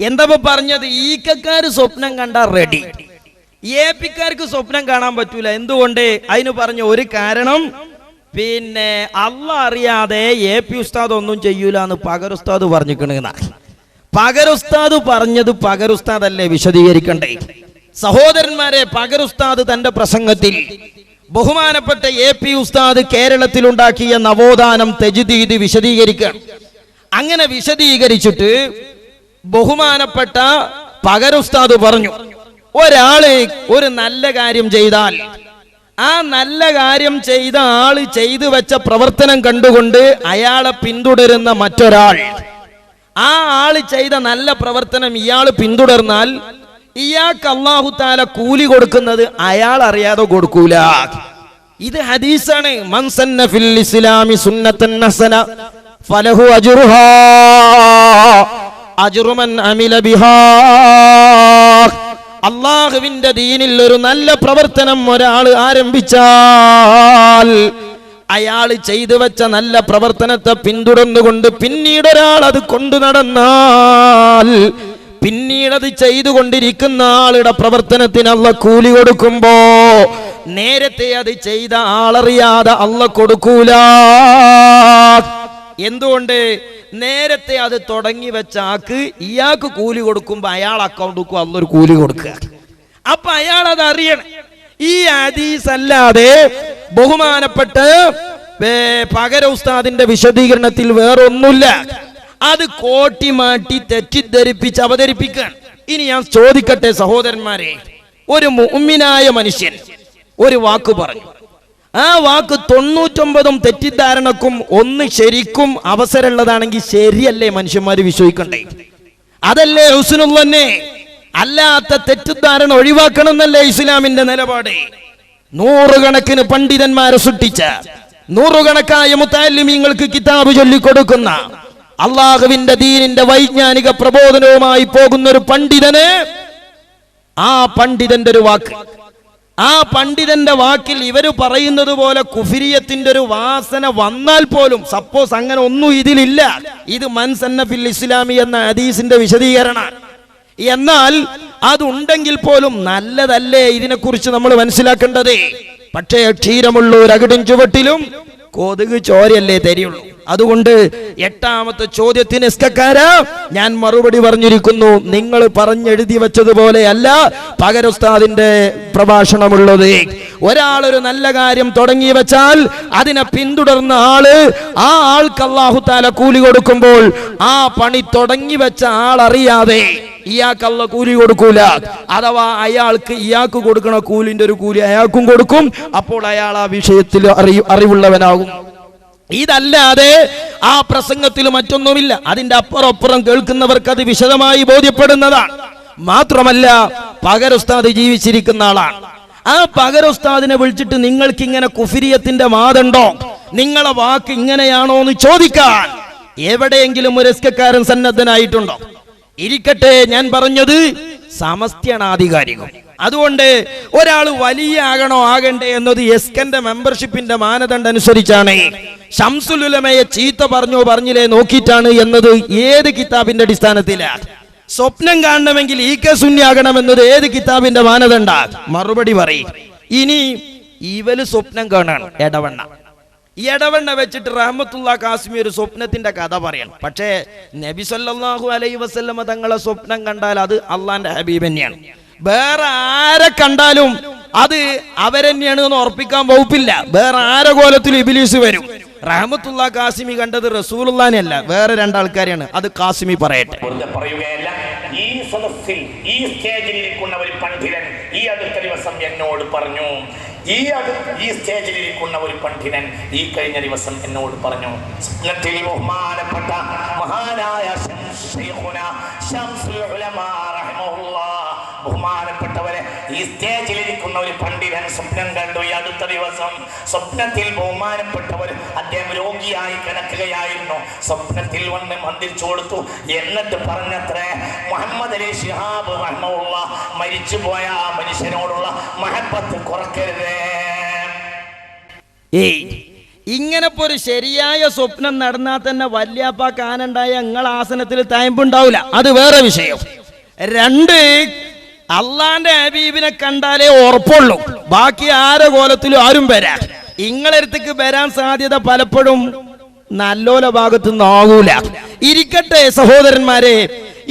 എന്താ പറഞ്ഞത്? EK-ക്കാര് സ്വപ്നം കണ്ടാ റെഡി, AP-ക്കാർക്ക് സ്വപ്നം കാണാൻ പറ്റൂല. എന്തുകൊണ്ട്? അതിന് പറഞ്ഞ ഒരു കാരണം, പിന്നെ അള്ളാഹ് അറിയാതെ AP ഉസ്താദ് ഒന്നും ചെയ്യൂല എന്ന് പകരുസ്താദ് പറഞ്ഞിക്കണ. പകരുസ്താദ് പറഞ്ഞത് പകരുസ്താദല്ലേ വിശദീകരിക്കണ്ടേ? സഹോദരന്മാരെ, പകരുസ്താദ് തന്റെ പ്രസംഗത്തിൽ ബഹുമാനപ്പെട്ട AP ഉസ്താദ് കേരളത്തിലുണ്ടാക്കിയ നവോത്ഥാനം തജ്ദീദ് വിശദീകരിക്കണം. അങ്ങനെ വിശദീകരിച്ചിട്ട് ബഹുമാനപ്പെട്ട പകരുസ്താദ് പറഞ്ഞു, ഒരാള് ഒരു നല്ല കാര്യം ചെയ്താൽ ആ നല്ല കാര്യം ചെയ്ത ആള് ചെയ്തു വെച്ച പ്രവർത്തനം കണ്ടുകൊണ്ട് അയാളെ പിന്തുടരുന്ന മറ്റൊരാൾ, ആ ആള് ചെയ്ത നല്ല പ്രവർത്തനം ഇയാൾ പിന്തുടർന്നാൽ ഇയാൾക്ക് അല്ലാഹു തആല കൂലി കൊടുക്കുന്നത് അയാൾ അറിയാതെ കൊടുക്കൂല. ഇത് ഹദീസാണ്. മൻ സന്ന ഫിൽ ഇസ്ലാമി സുന്നത്തൻ ഹസന ഫലഹു അജ്റുഹാ അജ്റു മൻ അമില ബിഹാ. അല്ലാഹുവിന്റെ ദീനിൽ ഒരു നല്ല പ്രവർത്തനം ഒരാൾ ആരംഭിച്ചാൽ അയാൾ ചെയ്തു വെച്ച നല്ല പ്രവർത്തനത്തെ പിന്തുടർന്നുകൊണ്ട് പിന്നീട് ഒരാൾ അത് കൊണ്ടു നടന്നാൽ പിന്നീടത് ചെയ്തുകൊണ്ടിരിക്കുന്ന ആളുടെ പ്രവർത്തനത്തിന് അല്ലാഹ് കൂലി കൊടുക്കുമ്പോ നേരത്തെ അത് ചെയ്ത ആളറിയാതെ അല്ലാഹ് കൊടുക്കൂല. എന്തുകൊണ്ട്? നേരത്തെ അത് തുടങ്ങി വെച്ച ആൾക്ക് ഇയാൾക്ക് കൂലി കൊടുക്കുമ്പോ അയാൾ അക്കൗണ്ടിക്കും അല്ലൊരു കൂലി കൊടുക്കുക. അപ്പൊ അയാൾ അത് അറിയണം. ഈ ഹദീസ് അല്ലാതെ ബഹുമാനപ്പെട്ട പകര ഉസ്താദിന്റെ വിശദീകരണത്തിൽ വേറൊന്നുമില്ല. അത് കോട്ടി മാറ്റി തെറ്റിദ്ധരിപ്പിച്ച് അവതരിപ്പിക്കാൻ. ഇനി ഞാൻ ചോദിക്കട്ടെ സഹോദരന്മാരെ, ഒരു മുഅ്മിനായ മനുഷ്യൻ ഒരു വാക്ക് പറഞ്ഞു, ആ വാക്ക് 99 തെറ്റിദ്ധാരണക്കും ഒന്ന് ശരിക്കും അവസരമുള്ളതാണെങ്കിൽ ശരിയല്ലേ മനുഷ്യന്മാര് വിശ്വസിക്കണ്ടേ? അതല്ലേ ഹുസ്നുൽ തന്നെ? അല്ലാത്ത തെറ്റിദ്ധാരണ ഒഴിവാക്കണം എന്നല്ലേ ഇസ്ലാമിന്റെ നിലപാട്? നൂറുകണക്കിന് പണ്ഡിതന്മാരെ സൃഷ്ടിച്ച, നൂറുകണക്കായ മുത്തഅല്ലിമീങ്ങൾക്ക് കിതാബ് ചൊല്ലിക്കൊടുക്കുന്ന, അള്ളാഹുവിന്റെ ദീനിന്റെ വൈജ്ഞാനിക പ്രബോധനവുമായി പോകുന്ന ഒരു പണ്ഡിതന്, ആ പണ്ഡിതന്റെ ഒരു വാക്ക്, ആ പണ്ഡിതന്റെ വാക്കിൽ ഇവര് പറയുന്നത് പോലെ കുഫിരിയത്തിന്റെ ഒരു വാസന വന്നാൽ പോലും, സപ്പോസ് അങ്ങനെ ഒന്നും ഇതിലില്ല, ഇത് മൻ സന്ന ഫിൽ ഇസ്ലാമി എന്ന ഹദീസിന്റെ വിശദീകരണം, എന്നാൽ അതുണ്ടെങ്കിൽ പോലും നല്ലതല്ലേ ഇതിനെക്കുറിച്ച് നമ്മൾ മനസ്സിലാക്കേണ്ടത്. പക്ഷേ ക്ഷീരമുള്ള ഒരു അകിടും ചുവട്ടിലും കൊതുക് ചോരയല്ലേ തരിയുള്ളൂ. അതുകൊണ്ട് 8ാമത്തെ ചോദ്യത്തിന് എസ്കക്കാര ഞാൻ മറുപടി പറഞ്ഞിരിക്കുന്നു. നിങ്ങൾ പറഞ്ഞെഴുതി വെച്ചതുപോലെയല്ല പകരുസ്താദിന്റെ പ്രഭാഷണമുള്ളത്. ഒരാളൊരു നല്ല കാര്യം തുടങ്ങി വെച്ചാൽ അതിനെ പിന്തുടർന്ന ആ ആൾക്ക് അല്ലാഹു തആല കൂലി കൊടുക്കുമ്പോൾ ആ പണി തുടങ്ങി വെച്ച ആൾ അറിയാതെ ഇയാൾക്കല്ല കൂലി കൊടുക്കൂല. അഥവാ അയാൾക്ക് ഇയാൾക്ക് കൊടുക്കണ കൂലിന്റെ ഒരു കൂലി അയാൾക്കും കൊടുക്കും. അപ്പോൾ അയാൾ ആ വിഷയത്തിൽ അറിവുള്ളവനാകും. ഇതല്ലാതെ ആ പ്രസംഗത്തിൽ മറ്റൊന്നുമില്ല. അതിന്റെ അപ്പുറം കേൾക്കുന്നവർക്ക് അത് വിശദമായി ബോധ്യപ്പെടുന്നതാണ്. മാത്രമല്ല പകരുസ്താദ് ജീവിച്ചിരിക്കുന്ന ആളാണ്. ആ പകരുസ്താദിനെ വിളിച്ചിട്ട് നിങ്ങൾക്ക് ഇങ്ങനെ കുഫിരിയത്തിന്റെ വാദമുണ്ടോ, നിങ്ങളെ വാക്ക് ഇങ്ങനെയാണോ എന്ന് ചോദിക്കാൻ എവിടെയെങ്കിലും ഒരു എസ്കക്കാരൻ സന്നദ്ധനായിട്ടുണ്ടോ? ഇരിക്കട്ടെ, ഞാൻ പറഞ്ഞത് സമസ്തയാണ് ആധികാരികം. അതുകൊണ്ട് ഒരാൾ വലിയ ആകണോ ആകണ്ടേ എന്നത് എസ്കന്റെ മെമ്പർഷിപ്പിന്റെ മാനദണ്ഡം അനുസരിച്ചാണ്. ശംസുൽ ഉലമയെ ചീത്ത പറഞ്ഞില്ലേ നോക്കിയിട്ടാണ് എന്നത് ഏത് കിതാബിന്റെ അടിസ്ഥാനത്തിലാണ്? സ്വപ്നം കാണണമെങ്കിൽ ഈ കെ സുന്നി ആകണമെന്നത് ഏത് കിതാബിന്റെ മാനദണ്ഡ? മറുപടി പറയും. ഇനി ഇവല് സ്വപ്നം കാണാണ് എടവണ്ണ വെച്ചിട്ട് റഹ്മത്തുള്ള കാസിമി ഒരു സ്വപ്നത്തിന്റെ കഥ പറയണം. പക്ഷേ നബി സല്ലല്ലാഹു അലൈഹി വസല്ലമ തങ്ങളെ സ്വപ്നം കണ്ടാൽ അത് അള്ളാന്റെ ഹബീബ് തന്നെയാണ്. വേറെ ആരെ കണ്ടാലും അത് അവരെന്നെയാണ് എന്ന് ഉറപ്പിക്കാൻ വകുപ്പില്ല. വേറെ ആരെ കോലത്തിലും ഇബ്ലീസ് വരും. റഹ്മത്തുള്ള കാസിമി കണ്ടത് റസൂലുള്ളാഹിനെ അല്ല, വേറെ രണ്ടാൾക്കാരെയാണ്. അത് കാസിമി പറയട്ടെ. പറയുകയല്ല, ഈ സദസ്സിൽ ഈ സ്റ്റേജിൽ ഇരിക്കുന്ന ഒരു പണ്ഡിതൻ ഈ അടുത്ത ദിവസം എന്നോട് പറഞ്ഞു, ഈ സ്റ്റേജിൽ ഇരിക്കുന്ന ഒരു പണ്ഡിതൻ ഈ കഴിഞ്ഞ ദിവസം എന്നോട് പറഞ്ഞു, സ്വപ്നത്തിൽ ബഹുമാനപ്പെട്ട മഹാനായ ശൈഖുനാ ശംസുൽ ഉലമാ റഹിമഹുല്ലാഹ്, ബഹുമാനപ്പെട്ടവരെ, ഈ സ്റ്റേജിൽ ഇരിക്കുന്ന ഒരു പണ്ഡിതൻ സ്വപ്നം കണ്ടു. ഈ അടുത്ത ദിവസം സ്വപ്നത്തിൽ ബഹുമാനപ്പെട്ടവർ അദ്ദേഹം രോഗിയായി കിടക്കുകയായിരുന്നു. സ്വപ്നത്തിൽ വന്ന് മന്ത്രിച്ചു കൊടുത്തു. എന്നിട്ട് പറഞ്ഞത്രേ, മുഹമ്മദ് അലി ശിഹാബ് റഹിമഹുല്ലാഹ് മരിച്ചുപോയ ആ മനുഷ്യനോടുള്ള മഹബത്ത് കുറക്കരുതേ. ഇങ്ങനെ ഒരു ശരിയായ സ്വപ്നം നടന്നാൽ തന്നെ വല്യാപ്പാക്ക് ആനണ്ടായ നിങ്ങൾ ആസനത്തിൽ തയമ്പുണ്ടാവില്ല, അത് വേറെ വിഷയം. 2, അള്ളാന്റെ ഹബീബിനെ കണ്ടാലേ ഉറപ്പുള്ളൂ. ബാക്കി ആരെ കോലത്തിലും ആരും വരാം. ഇങ്ങളടുത്തേക്ക് വരാൻ സാധ്യത പലപ്പോഴും നല്ലോല ഭാഗത്തു നിന്നാകൂല. ഇരിക്കട്ടെ സഹോദരന്മാരെ,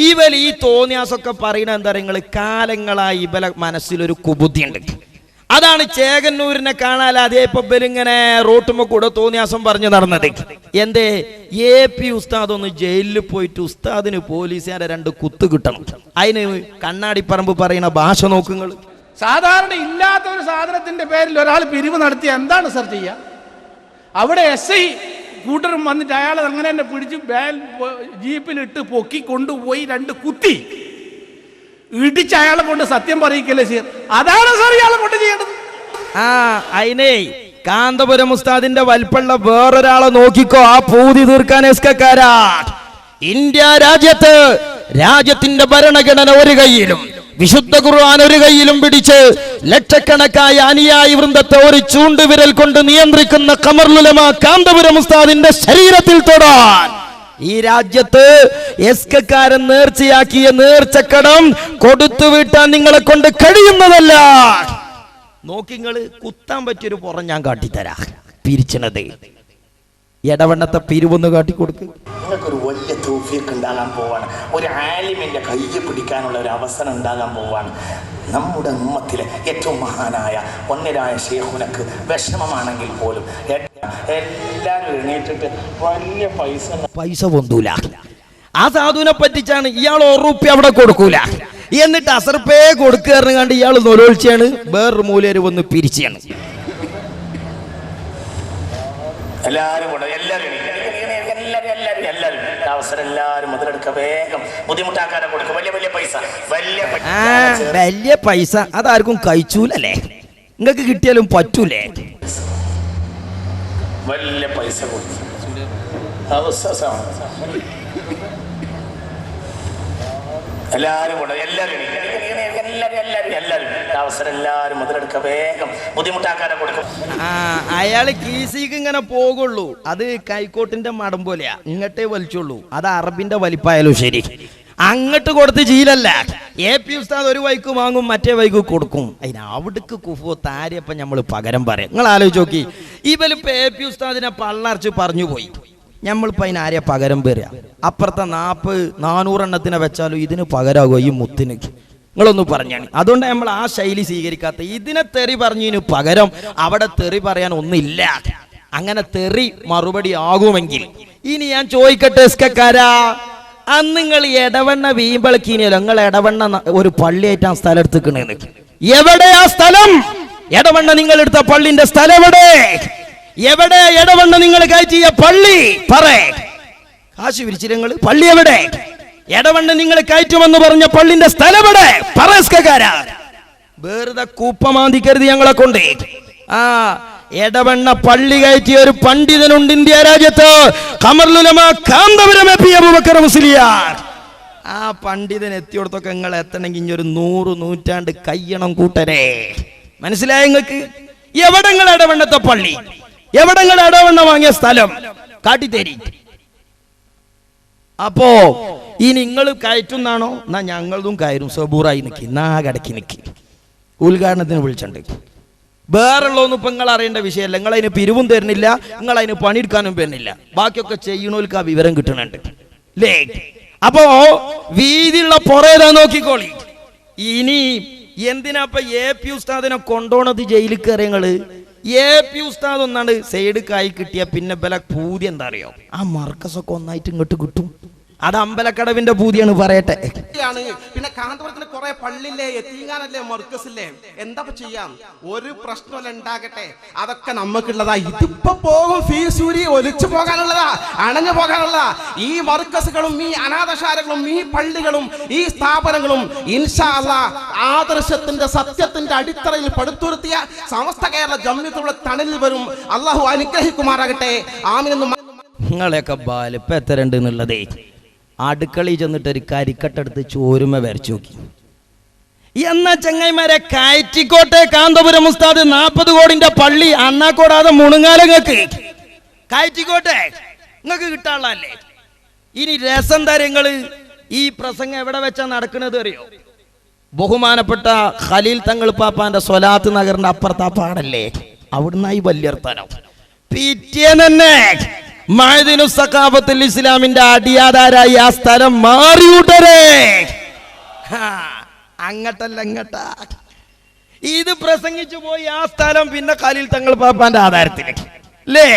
ഇവൽ ഈ തോന്നിയാസൊക്കെ പറയണ എന്താ പറയുക, കാലങ്ങളായി ഇവലെ മനസ്സിലൊരു കുബുദ്ധിയുണ്ട്. അതാണ് ചേകന്നൂരിനെ കാണാൻ അതേ ഇങ്ങനെ റോട്ടുമ്പോ കൂടെ തോന്നിയാസം പറഞ്ഞു നടന്നത്. എന്തേ AP ഉസ്താദ് ഒന്ന് ജയിലിൽ പോയിട്ട് ഉസ്താദിന് പോലീസുകാരെ 2 കുത്ത് കിട്ടണം. അതിന് കണ്ണാടിപ്പറമ്പ് പറയുന്ന ഭാഷ നോക്കുങ്ങൾ. സാധാരണ ഇല്ലാത്ത ഒരു സാധനത്തിന്റെ പേരിൽ ഒരാൾ പിരിവ് നടത്തി എന്താണ് സർ ചെയ്യുക? അവിടെ SI കൂട്ടരും വന്നിട്ട് അയാൾ അങ്ങനെ തന്നെ പിടിച്ച് ജീപ്പിലിട്ട് പൊക്കി കൊണ്ടുപോയി 2 കുത്തി ഇടിച്ച് അയാളെ കൊണ്ട് സത്യം പറയിക്കല്ലേ സർ? അതാണ് സാർ ഇയാളെ കൊണ്ട് ചെയ്യേണ്ടത്. അതിനേ കാന്തപുരം ഉസ്താദിന്റെ വൽപ്പുള്ള വേറൊരാളെ നോക്കിക്കോ, ആ പൂതി തീർക്കാൻ എസ്കക്കാരാ. ഇന്ത്യ രാജ്യത്തിന്റെ ഭരണഘടന ഒരു കൈയിലും വിശുദ്ധ ഖുർആൻ ഒരു കൈയിലും പിടിച്ച് ലക്ഷക്കണക്കായ അനുയായി വൃന്ദത്തെ ഒരു ചൂണ്ടുവിരൽ കൊണ്ട് നിയന്ത്രിക്കുന്ന ഖമറുൽ ഉലമ കാന്തപുരം ഉസ്താദിന്റെ ശരീരത്തിൽ തൊടാൻ ഈ രാജ്യത്ത് എസ്കക്കാരൻ നേർച്ചയാക്കിയ നേർച്ചക്കടം കൊടുത്തു വീട്ടാൻ നിങ്ങളെ കൊണ്ട് കഴിയുന്നതല്ല. നോക്കിങ്ങള് കുത്താൻ പറ്റിയൊരു പുറം ഞാൻ കാട്ടിത്തരാ. പിരിച്ചണത് എടവണ്ണത്തെ പിരിവൊന്ന് കാട്ടിക്കൊടുക്ക്. നിങ്ങൾക്കൊരു വലിയ തൗഫീഖ് ഉണ്ടാകാൻ പോവാണ്. ഒരു ആലിമിന്റെ കയ്യെ പിടിക്കാനുള്ള ഒരു അവസരം ഉണ്ടാകാൻ പോവാണ്. നമ്മുടെ ഉമ്മത്തിലെ ഏറ്റവും മഹാനായ ഒന്നിരായ ശൈഖുനക്ക് വിഷമമാണെങ്കിൽ പോലും എല്ലാവരും എണീറ്റിട്ട് വലിയ പൈസ പൊന്തൂല. ആ സാധുവിനെ പറ്റിച്ചാണ് ഇയാൾ ₹1 അവിടെ കൊടുക്കൂല. എന്നിട്ട് അസർപ്പേ കൊടുക്കുക കണ്ട് ഇയാൾ നൊലോളിച്ചാണ് വേറൊരു മൂലര് വന്ന് പിരിച്ചാണ്. എല്ലാവരും അവസരം എല്ലാവരും മുതലെടുക്കുക. വേഗം ബുദ്ധിമുട്ടാക്കാരെ കൊടുക്കുക. വലിയ പൈസ അതാർക്കും കഴിച്ചൂലല്ലേ? നിങ്ങൾക്ക് കിട്ടിയാലും പറ്റൂലേ? വലിയ പൈസ കൊടുത്തു എല്ലാരും കൂടെ എല്ലാരും അവസരം എല്ലാരും മുതലെടുക്ക, വേഗം ബുദ്ധിമുട്ടാക്കാരെ കൊടുക്കും. അയാള് കീസിക്ക് ഇങ്ങനെ പോകുള്ളൂ. അത് കൈക്കോട്ടിന്റെ മടം പോലെയാ, ഇങ്ങോട്ടേ വലിച്ചുള്ളൂ. അത് അറബിന്റെ വലിപ്പായാലും ശരി, അങ്ങോട്ട് കൊടുത്ത് ജീലല്ല. AP ഉസ്താദ് ഒരു വൈക്ക് വാങ്ങും, മറ്റേ വൈക്ക് കൊടുക്കും. അതിന് അവിടേക്ക് കുഫോ താരിയപ്പം നമ്മൾ പകരം പറയാം. നിങ്ങൾ ആലോചിച്ച് നോക്കി, ഇവലിപ്പോ AP ഉസ്താദിനെ പള്ളർച്ച് പറഞ്ഞു പോയി, നമ്മളിപ്പോൾ അതിന് ആരെയാ പകരം പേരുക? അപ്പുറത്തെ 400 എണ്ണത്തിനെ വെച്ചാലും ഇതിന് പകരാകുമോ ഈ മുത്തിന്? നിങ്ങളൊന്ന് പറഞ്ഞാണ്. അതുകൊണ്ട് നമ്മൾ ആ ശൈലി സ്വീകരിക്കാത്ത. ഇതിനെ തെറി പറഞ്ഞതിന് പകരം അവിടെ തെറി പറയാൻ ഒന്നില്ല. അങ്ങനെ തെറി മറുപടി ആകുമെങ്കിൽ ഇനി ഞാൻ ചോദിക്കട്ടെ, ഇസ്കക്കാരാ, അന്ന് നിങ്ങൾ ഇടവണ്ണ വീമ്പളക്കീനല്ലോ, നിങ്ങൾ ഇടവണ്ണ ഒരു പള്ളിയായിട്ട് ആ സ്ഥലം എടുത്തിക്കണേന്ന്. എവിടെയാ സ്ഥലം? ഇടവണ്ണ നിങ്ങൾ എടുത്ത പള്ളിന്റെ സ്ഥലം എവിടെ? എവിടെ ഇടവണ്ണ നിങ്ങൾ കയറ്റിയ പള്ളി? പറേ, കാശ് വിരിച്ചില്ല നിങ്ങൾ? പള്ളി എവിടെ? ഇടവണ്ണ നിങ്ങൾ കയറ്റുമെന്ന് പറഞ്ഞ പള്ളിന്റെ സ്ഥലം എവിടെ? പറസ്കാരാ, വെറുതെ കൂപ്പമാന്തിക്കരുത് ഞങ്ങളെ കൊണ്ട്. എടവണ്ണ പള്ളി കയറ്റിയ ഒരു പണ്ഡിതനുണ്ട് ഇന്ത്യ രാജ്യത്ത്, ഖമറുൽ-ഉലമ കാന്തപുരം എ പി അബൂബക്കർ മുസ്ലിയാർ. ആ പണ്ഡിതൻ എത്തിയോടത്തൊക്കെ നിങ്ങൾ എത്തണമെങ്കിൽ ഇനി ഒരു 100 നൂറ്റാണ്ട് കയ്യണം കൂട്ടരെ. മനസ്സിലായ നിങ്ങൾക്ക്? എവിടങ്ങൾ ഇടവണ്ണത്തെ പള്ളി, എവിടങ്ങൾ ഇടവണ്ണ വാങ്ങിയ സ്ഥലം കാട്ടിത്തേരി. അപ്പോ ഈ നിങ്ങൾ കയറ്റുന്നാണോ? എന്നാ ഞങ്ങളതും കയറും. സബൂറായി നിൽക്കി, നാഗടക്കി നിൽക്കി, ഉദ്ഘാടനത്തിന് വിളിച്ചിട്ടുണ്ട്. വേറുള്ളതൊന്നും ഇപ്പൊ നിങ്ങൾ അറിയേണ്ട വിഷയമല്ല. നിങ്ങൾ അതിന് പിരിവും തരുന്നില്ല, നിങ്ങൾ അതിന് പണിയെടുക്കാനും വരുന്നില്ല. ബാക്കിയൊക്കെ ചെയ്യണോൽക്ക് ആ വിവരം കിട്ടുന്നുണ്ട് അല്ലേ? അപ്പോ വീതിയുള്ള പുറേതാ നോക്കിക്കോളി. ഇനി എന്തിനാ ഇപ്പൊ AP ഉസ്താദിനെ കൊണ്ടോണത് ജയിലിൽ കയറിയങ്ങള്? AP ഉസ്താദ് ഒന്നാണ് സൈഡ് കായി കിട്ടിയ പിന്നെ ബല പൂതി എന്താ അറിയോ? ആ മർക്കസൊക്കെ ഒന്നായിട്ട് ഇങ്ങോട്ട് കിട്ടും. അത് അമ്പലക്കടവിന്റെ പൂതിയാണ്, പറയട്ടെ. പിന്നെ കാന്തപുരത്തിന് കുറെ പള്ളിയില്ലേ, എത്തിങ്ങാനല്ലേ, മർക്കസില്ലേ, എന്താ ചെയ്യാം? ഒരു പ്രശ്നമല്ല ഉണ്ടാകട്ടെ, അതൊക്കെ നമുക്കുള്ളതാ. ഇതിപ്പോ പോകും, ഫീസ് ഊരി ഒലിച്ചു പോകാനുള്ളതാ, അണഞ്ഞു പോകാനുള്ളതാ. ഈ മർക്കസുകളും ഈ അനാഥശാലകളും ഈ പള്ളികളും ഈ സ്ഥാപനങ്ങളും ഇൻഷാ അല്ലാഹ് ആദർശത്തിന്റെ സത്യത്തിന്റെ അടിത്തറയിൽ പടുത്തുയർത്തിയ സമസ്ത കേരള ജംഇയ്യത്തുൽ തണലിൽ വരും. അള്ളാഹു അനുഗ്രഹിക്കുമാറാകട്ടെ. ആമീൻ. നിങ്ങളെയൊക്കെ ബാലിപ്പ എത്ര ഉണ്ട് എന്നുള്ളതേ, അടുക്കളയിൽ ചെന്നിട്ട് ഒരു കരിക്കട്ടെടുത്ത് ചോരുമ വരച്ചു നോക്കി. എന്നാ ചങ്ങായിമാരെ, കയറ്റിക്കോട്ടെ കാന്തപുരം ഉസ്താദ് 40 കോടിന്റെ പള്ളി അണ്ണാക്കോടാതെ മുണുങ്ങാലങ്ങൾക്ക് കയറ്റിക്കോട്ടെ, നിങ്ങൾക്ക് കിട്ടാനുള്ളതല്ലേ. ഇനി രസം തരങ്ങള് ഈ പ്രസംഗം എവിടെ വെച്ചാ നടക്കുന്നത് അറിയോ? ബഹുമാനപ്പെട്ട ഖലീൽ തങ്ങൾ പാപ്പാന്റെ സ്വലാത്ത് നഗറിന്റെ അപ്പുറത്താ പാടല്ലേ, അവിടുന്നായി വലിയർത്താനോ. പിറ്റേന്നെ മഅദിനുസ് സഖാഫത്തുൽ ഇസ്ലാമിന്റെ അടിയാധാരായി ആ സ്ഥലം മാറിയൂട്ടരേ. അങ്ങട്ടല്ല ഇങ്ങട്ടാ. ഇത് പ്രസംഗിച്ചു പോയി ആ സ്ഥലം പിന്നെ ഖലീൽ തങ്ങൾ പാപ്പാന്റെ ആധാരത്തിലേക്ക് അല്ലേ?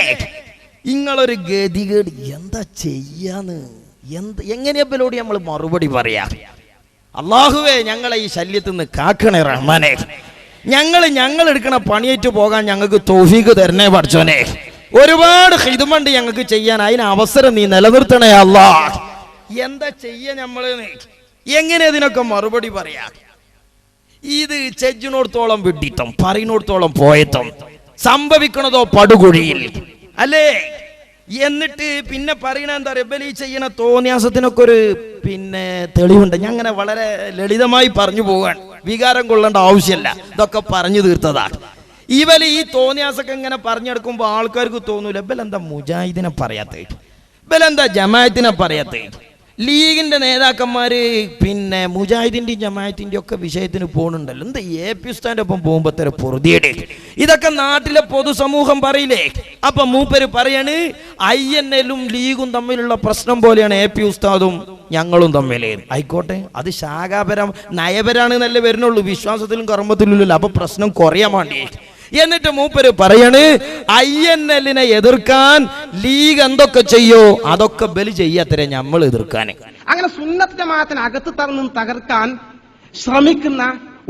നിങ്ങളൊരു ഗതികേട്. എന്താ ചെയ്യാന്ന്? എങ്ങനെയപ്പോലോട് നമ്മൾ മറുപടി പറയാ? അല്ലാഹുവേ, ഞങ്ങളെ ഈ ശല്യത്തിൽ നിന്ന് കാക്കണേ റഹ്മാനെ. ഞങ്ങൾ എടുക്കണ പണിയേറ്റ് പോകാൻ ഞങ്ങൾക്ക് തൗഫീഖ് തരണേ പഠിച്ചോനെ. ഒരുപാട് ഖിദ്മത്ത് ഞങ്ങൾക്ക് ചെയ്യാൻ, അതിന് അവസരം നീ നിലനിർത്തണേ അല്ലാഹ്. എന്താ ചെയ്യാ നമ്മള്? എങ്ങനെ ഇതിനൊക്കെ മറുപടി പറയാ? ഇത് ചെജ്ജിനോടത്തോളം വിഡിത്തം, പറയുന്നിടത്തോളം പോയത്തം, സംഭവിക്കണതോ പടുകുഴിയിൽ അല്ലേ? എന്നിട്ട് പിന്നെ പറയണ എന്താ പറയുക, ഈ ചെയ്യണ തോന്നിയാസത്തിനൊക്കെ ഒരു പിന്നെ തെളിവുണ്ട്. ഞാൻ അങ്ങനെ വളരെ ലളിതമായി പറഞ്ഞു പോകാൻ, വികാരം കൊള്ളേണ്ട ആവശ്യമില്ല, ഇതൊക്കെ പറഞ്ഞു തീർത്തതാണ്. ഇവല് ഈ തോന്നിയാസൊക്കെ ഇങ്ങനെ പറഞ്ഞെടുക്കുമ്പോൾ ആൾക്കാർക്ക് തോന്നൂല, ഇവലെന്താ മുജാഹിദിനെ പറയാത്തേ, ഇവലെന്താ ജമാഅത്തിനെ പറയാത്തേ? ലീഗിന്റെ നേതാക്കന്മാര് പിന്നെ മുജാഹിദിന്റെയും ജമാഅത്തിന്റെയും ഒക്കെ വിഷയത്തിന് പോകുന്നുണ്ടല്ലോ. എന്താ AP ഉസ്താദിന്റെ ഒപ്പം പോകുമ്പോ തര പൊറുതിയുടെ? ഇതൊക്കെ നാട്ടിലെ പൊതുസമൂഹം പറയില്ലേ? അപ്പൊ മൂപ്പര് പറയാണ്, INL-ഉം ലീഗും തമ്മിലുള്ള പ്രശ്നം പോലെയാണ് AP ഉസ്താദും ഞങ്ങളും തമ്മിൽ. ആയിക്കോട്ടെ, അത് ശാഖാപരം നയപരാണ് എന്നല്ലേ വരുന്നുള്ളൂ, വിശ്വാസത്തിലും കർമ്മത്തിലും. അപ്പൊ പ്രശ്നം കുറയാൻ വേണ്ടി എന്നിട്ട് മൂപ്പര് പറയാണ്, INL-നെ എതിർക്കാൻ ലീഗ് എന്തൊക്കെ ചെയ്യോ അതൊക്കെ ബലി ചെയ്യാത്തരെ നമ്മൾ എതിർക്കാൻ. അങ്ങനെ സുന്നത്ത് ജമാഅത്തിനെ അകത്ത് തറന്നും തകർക്കാൻ ശ്രമിക്കുന്ന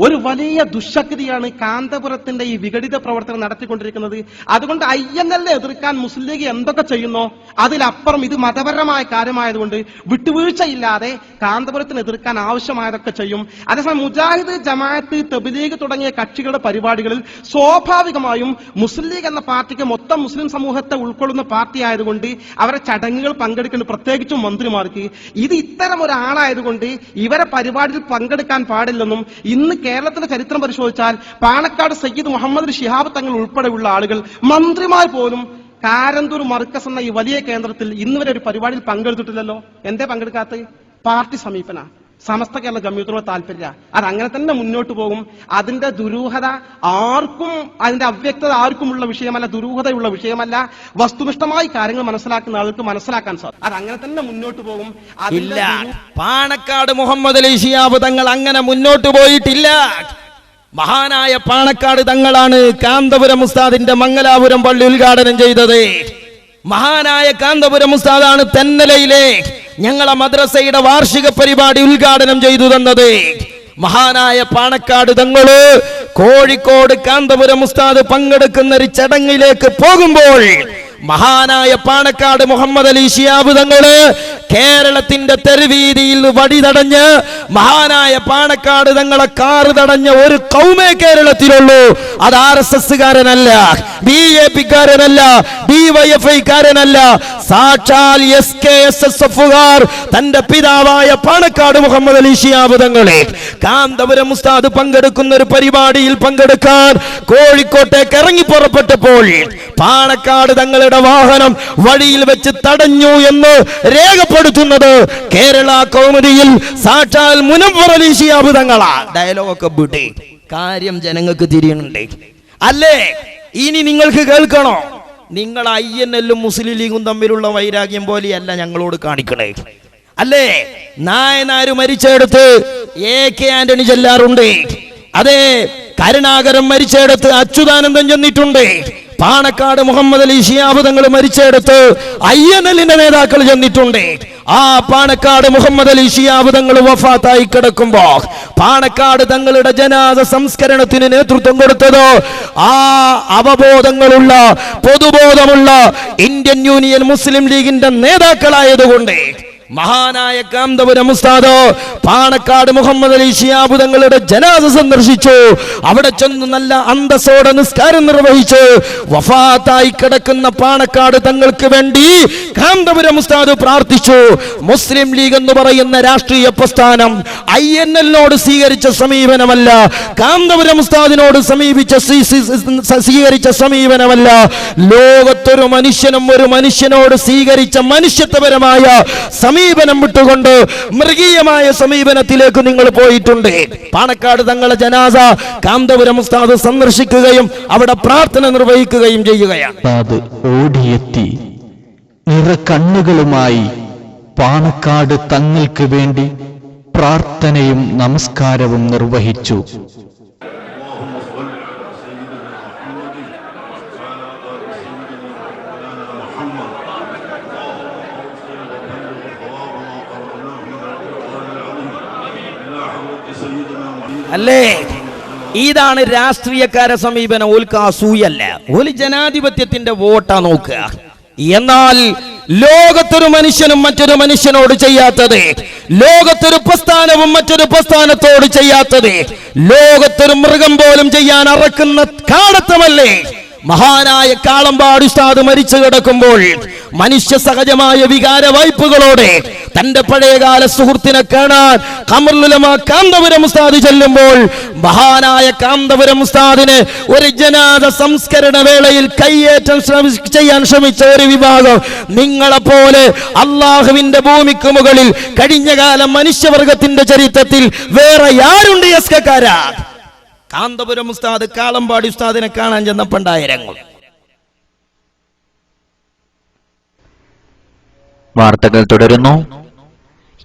ഒരു വലിയ ദുശക്തിയാണ് കാന്തപുരത്തിന്റെ ഈ വിഘടിത പ്രവർത്തനം നടത്തിക്കൊണ്ടിരിക്കുന്നത്. അതുകൊണ്ട് INL എതിർക്കാൻ മുസ്ലിം ലീഗ് എന്തൊക്കെ ചെയ്യുന്നോ അതിലപ്പുറം ഇത് മതപരമായ കാര്യമായതുകൊണ്ട് വിട്ടുവീഴ്ചയില്ലാതെ കാന്തപുരത്തിന് എതിർക്കാൻ ആവശ്യമായതൊക്കെ ചെയ്യും. അതേസമയം മുജാഹിദ്, ജമാഅത്ത്, തബ്ലീഗ് തുടങ്ങിയ കക്ഷികളുടെ പരിപാടികളിൽ സ്വാഭാവികമായും മുസ്ലിം ലീഗ് എന്ന പാർട്ടിക്ക് മൊത്തം മുസ്ലിം സമൂഹത്തെ ഉൾക്കൊള്ളുന്ന പാർട്ടി ആയതുകൊണ്ട് അവരെ ചടങ്ങുകൾ പങ്കെടുക്കേണ്ട, പ്രത്യേകിച്ചും മന്ത്രിമാർക്ക്. ഇത് ഇത്തരം ഒരാളായതുകൊണ്ട് ഇവരെ പരിപാടിയിൽ പങ്കെടുക്കാൻ പാടില്ലെന്നും, ഇന്ന് കേരളത്തിന്റെ ചരിത്രം പരിശോധിച്ചാൽ പാണക്കാട് സയ്യിദ് മുഹമ്മദ് ശിഹാബ് തങ്ങൾ ഉൾപ്പെടെയുള്ള ആളുകൾ, മന്ത്രിമാർ പോലും കാരന്തൂർ മർക്കസ് എന്ന ഈ വലിയ കേന്ദ്രത്തിൽ ഇന്നുവരെ ഒരു പരിപാടിയിൽ പങ്കെടുത്തിട്ടില്ലല്ലോ. എന്തേ പങ്കെടുക്കാത്ത? പാർട്ടി സമീപന, സമസ്ത കേരള ജമിയത്തിനുള്ള താല്പര്യ. അത് അങ്ങനെ തന്നെ മുന്നോട്ട് പോകും. അതിന്റെ ദുരൂഹത ആർക്കും, അതിന്റെ അവ്യക്തത ആർക്കുമുള്ള വിഷയമല്ല, ദുരൂഹതയുള്ള വിഷയമല്ല. വസ്തുനിഷ്ഠമായി കാര്യങ്ങൾ മനസ്സിലാക്കുന്ന ആൾക്ക് മനസ്സിലാക്കാൻ സാധിക്കും. അത് അങ്ങനെ തന്നെ മുന്നോട്ട് പോകും. ഇല്ല, പാണക്കാട് മുഹമ്മദ് അലി ശിഹാബ് തങ്ങൾ അങ്ങനെ മുന്നോട്ട് പോയിട്ടില്ല. മഹാനായ പാണക്കാട് തങ്ങളാണ് കാന്തപുരം ഉസ്താദിന്റെ മംഗലാപുരം പള്ളി ഉദ്ഘാടനം ചെയ്തത്. മഹാനായ കാന്തപുരം ഉസ്താദാണ് തെന്നലയിലെ ഞങ്ങളെ മദ്രസയുടെ വാർഷിക പരിപാടി ഉദ്ഘാടനം ചെയ്തു തന്നത്. മഹാനായ പാണക്കാട് തങ്ങള് കോഴിക്കോട് കാന്തപുരം ഉസ്താദ് പങ്കെടുക്കുന്ന ഒരു ചടങ്ങിലേക്ക് പോകുമ്പോൾ മഹാനായ പാണക്കാട് മുഹമ്മദ് അലി ശിഹാബ് തങ്ങള് കേരളത്തിന്റെ തെരുവീതിയിൽ വടി തടഞ്ഞ് മഹാനായ പാണക്കാട് തങ്ങളെ കാറ് തടഞ്ഞ ഒരു കൗമേ കേരളത്തിലുള്ളൂ. അത് RSSകാരനല്ല, BJPക്കാരനല്ല, DYFIക്കാരനല്ല, സാക്ഷാൽ SKSSFകാർ തന്റെ പിതാവായ പാണക്കാട് മുഹമ്മദ് അലി ശിഹാബ് തങ്ങളെ കാന്തപുരം ഉസ്താദ് പങ്കെടുക്കുന്ന ഒരു പരിപാടിയിൽ പങ്കെടുക്കാൻ കോഴിക്കോട്ടേക്ക് ഇറങ്ങി പുറപ്പെട്ടപ്പോൾ പാണക്കാട് തങ്ങളുടെ വാഹനം വഴിയിൽ വെച്ച് തടഞ്ഞു എന്ന് രേഖപ്പെടുത്തുന്നത് കേരള കൗമുദിയിൽ സാക്ഷാൽ മുനവ്വർ അലി ശിഹാബ് തങ്ങളാ. ഡയലോഗൊക്കെ വിട്ടേ, കാര്യം ജനങ്ങൾക്ക് തിരിയുന്നുണ്ട് അല്ലേ? ഇനി നിങ്ങൾക്ക് കേൾക്കണോ? നിങ്ങൾ INL മുസ്ലിം ലീഗും തമ്മിലുള്ള വൈരാഗ്യം പോലെയല്ല ഞങ്ങളോട് കാണിക്കണേ അല്ലേ? നായനാര് മരിച്ചെടുത്ത് AK ആന്റണി ചെല്ലാറുണ്ട്. അതെ, കരുണാകരൻ മരിച്ചെടുത്ത് അച്യുതാനന്ദൻ ചെന്നിട്ടുണ്ട്. പാണക്കാട് മുഹമ്മദ് അലി ശിഹാബ് തങ്ങൾ മരിച്ചെടുത്ത് INLന്റെ നേതാക്കൾ ചെന്നിട്ടുണ്ട്. ആ പാണക്കാട് മുഹമ്മദ് അലി ശിഹാബ് തങ്ങൾ വഫാത്തായി കിടക്കുമ്പോ പാണക്കാട് തങ്ങളുടെ ജനാസ സംസ്കരണത്തിന് നേതൃത്വം കൊടുത്തത് ആ അവബോധങ്ങളുള്ള, പൊതുബോധമുള്ള ഇന്ത്യൻ യൂണിയൻ മുസ്ലിം ലീഗിന്റെ നേതാക്കളായതുകൊണ്ട് മഹാനായ കാന്തപുരം ഉസ്താദ് പാണക്കാട് മുഹമ്മദ് അലി ശിഹാബ് തങ്ങളുടെ ജനാസ സന്ദർശിച്ചു. അവിടെ ചെന്ന് നല്ല അന്തസ്സോടെ നിസ്കാരം നിർവഹിച്ചു. വഫാത്തായി കിടക്കുന്ന പാണക്കാട് തങ്ങൾക്ക് വേണ്ടി കാന്തപുരം ഉസ്താദ് പ്രാർത്ഥിച്ചു. മുസ്ലിം ലീഗ് എന്ന് പറയുന്ന രാഷ്ട്രീയ പ്രസ്ഥാനം INLനോട് സ്വീകരിച്ച സമീപനമല്ല, കാന്തപുരം ഉസ്താദിനോട് സ്വീകരിച്ച സമീപനമല്ല. ലോകത്തൊരു മനുഷ്യനും ഒരു മനുഷ്യനോട് സ്വീകരിച്ച മനുഷ്യത്വപരമായ സമീപനം വിട്ടുകൊണ്ട് മൃഗീയമായ സമീപനത്തിലേക്ക് നിങ്ങൾ പോയിട്ടുണ്ട്. പാണക്കാട് തങ്ങളെ ജനാസ കാന്തപുരം ഉസ്താദ് സന്ദർശിക്കുകയും അവിടെ പ്രാർത്ഥന നിർവഹിക്കുകയും ചെയ്യുകയാണ്. ഓടിയെത്തി നിറകണ്ണുകളുമായി പാണക്കാട് തങ്ങൾക്ക് വേണ്ടി പ്രാർത്ഥനയും നമസ്കാരവും നിർവഹിച്ചു. അല്ലേ? ഇതാണ് രാഷ്ട്രീയക്കാര സമീപനം. ഓൽക്ക് അസൂയല്ല, ഓല് ജനാധിപത്യത്തിന്റെ വോട്ടാ നോക്കുക. എന്നാൽ ലോകത്തൊരു മനുഷ്യനും മറ്റൊരു മനുഷ്യനോട് ചെയ്യാത്തത്, ലോകത്തൊരു പ്രസ്ഥാനവും മറ്റൊരു പ്രസ്ഥാനത്തോട് ചെയ്യാത്തത്, ലോകത്തൊരു മൃഗം പോലും ചെയ്യാൻ അറക്കുന്ന കാടത്തമല്ലേ മഹാനായ കാളമ്പാട് ഉസ്താദ് മരിച്ചു കിടക്കുമ്പോൾ മനുഷ്യ സഹജമായ വികാര വായ്പകളോടെ തന്റെ പഴയകാല സുഹൃത്തിനെ കാണാൻ ഖമറുൽ കാന്തപുരം ഉസ്താദ് ചെല്ലുമ്പോൾ മഹാനായ കാന്തപുരം ഉസ്താദിന് ഒരു ജനാദ സംസ്കരണ വേളയിൽ കയ്യേറ്റം ചെയ്യാൻ ശ്രമിച്ച ഒരു വിഭാഗം നിങ്ങളെപ്പോലെ അള്ളാഹുവിന്റെ ഭൂമിക്ക് മുകളിൽ കഴിഞ്ഞകാല മനുഷ്യവർഗത്തിന്റെ ചരിത്രത്തിൽ വേറെ ആരുണ്ട്? എസ്കക്കാരാ കാന്തപുരം ഉസ്താദ് കാളമ്പാടി ഉസ്താദിനെ കാണാൻ ചെന്നപ്പോണ്ടായ രംഗം. വാർത്തകൾ തുടരുന്നു.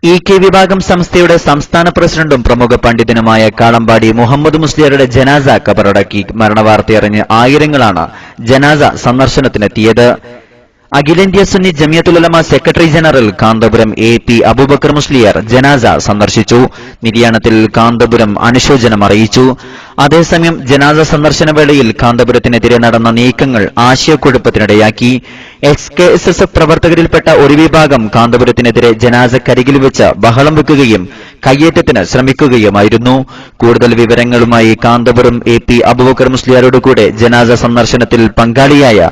EK വിഭാഗം സംസ്ഥയുടെ സംസ്ഥാന പ്രസിഡന്റും പ്രമുഖ പണ്ഡിതനുമായ കാളമ്പാടി മുഹമ്മദ് മുസ്ലിയാരുടെ ജനാസ ഖബറടക്കി. മരണവാർത്തയറിഞ്ഞ് ആയിരങ്ങളാണ് ജനാസ സന്ദർശനത്തിനെത്തിയത്. അഖിലേന്ത്യാ Sunni Jamiyyathul Ulama secretary general Kanthapuram AP Abubakar Musliyar ജനാസ സന്ദർശിച്ചു. നിര്യാണത്തിൽ കാന്തപുരം അനുശോചനം അറിയിച്ചു. അതേസമയം ജനാസ സന്ദർശന വേളയിൽ കാന്തപുരത്തിനെതിരെ നടന്ന നീക്കങ്ങൾ ആശയക്കുഴപ്പത്തിനിടയാക്കി. XKSSF പ്രവർത്തകരിൽപ്പെട്ട ഒരു വിഭാഗം കാന്തപുരത്തിനെതിരെ ജനാസക്കരികിൽ വെച്ച് ബഹളം വെക്കുകയും കയ്യേറ്റത്തിന് ശ്രമിക്കുകയുമായിരുന്നു. കൂടുതൽ വിവരങ്ങളുമായി കാന്തപുരം AP അബൂബക്കർ മുസ്ലിയാരോട് കൂടെ ജനാസ സന്ദർശനത്തിൽ പങ്കാളിയായ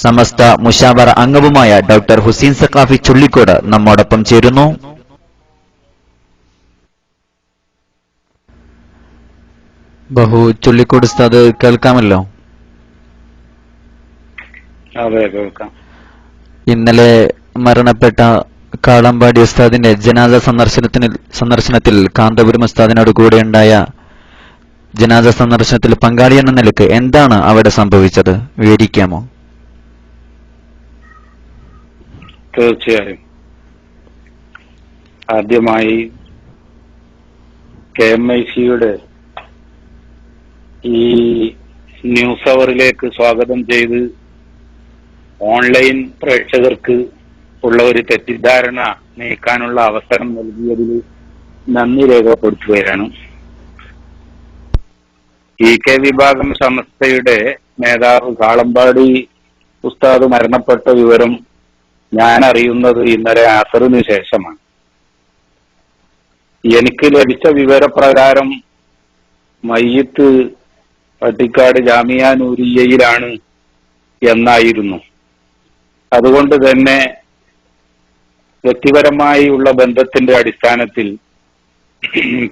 സമസ്ത മുശാവറ അംഗവുമായ ഡോക്ടർ ഹുസൈൻ സഖാഫി ചുള്ളിക്കോട് നമ്മോടൊപ്പം ചേരുന്നു. ചുള്ളിക്കോട് ഉസ്താദ് കേൾക്കാമല്ലോ? അതെ, കേൾക്കാം. ഇന്നലെ മരണപ്പെട്ട കാളമ്പാടി ഉസ്താദിന്റെ ജനാസ സന്ദർശനത്തിൽ കാന്തപുരം ഉസ്താദിനോട് കൂടെ ഉണ്ടായ ജനാസ സന്ദർശനത്തിൽ പങ്കാളി എന്ന നിലക്ക് എന്താണ് അവിടെ സംഭവിച്ചത്, വിവരിക്കാമോ? തീർച്ചയായും. ആദ്യമായി KMIC-യുടെ ഈ ന്യൂസ് അവറിലേക്ക് സ്വാഗതം ചെയ്ത് ഓൺലൈൻ പ്രേക്ഷകർക്ക് ഉള്ള ഒരു തെറ്റിദ്ധാരണ നീക്കാനുള്ള അവസരം നൽകിയതിൽ നന്ദി രേഖപ്പെടുത്തുകയാണ്. EK വിഭാഗം സമസ്തയുടെ നേതാവ് കാളമ്പാടി ഉസ്താദ് മരണപ്പെട്ട വിവരം ഞാൻ അറിയുന്നത് ഇന്നലെ അസറിന് ശേഷമാണ്. എനിക്ക് ലഭിച്ച വിവരപ്രകാരം മയ്യിത്ത് പട്ടിക്കാട് ജാമിയ നൂരിയയിലാണ് എന്നായിരുന്നു. അതുകൊണ്ട് തന്നെ വ്യക്തിപരമായുള്ള ബന്ധത്തിന്റെ അടിസ്ഥാനത്തിൽ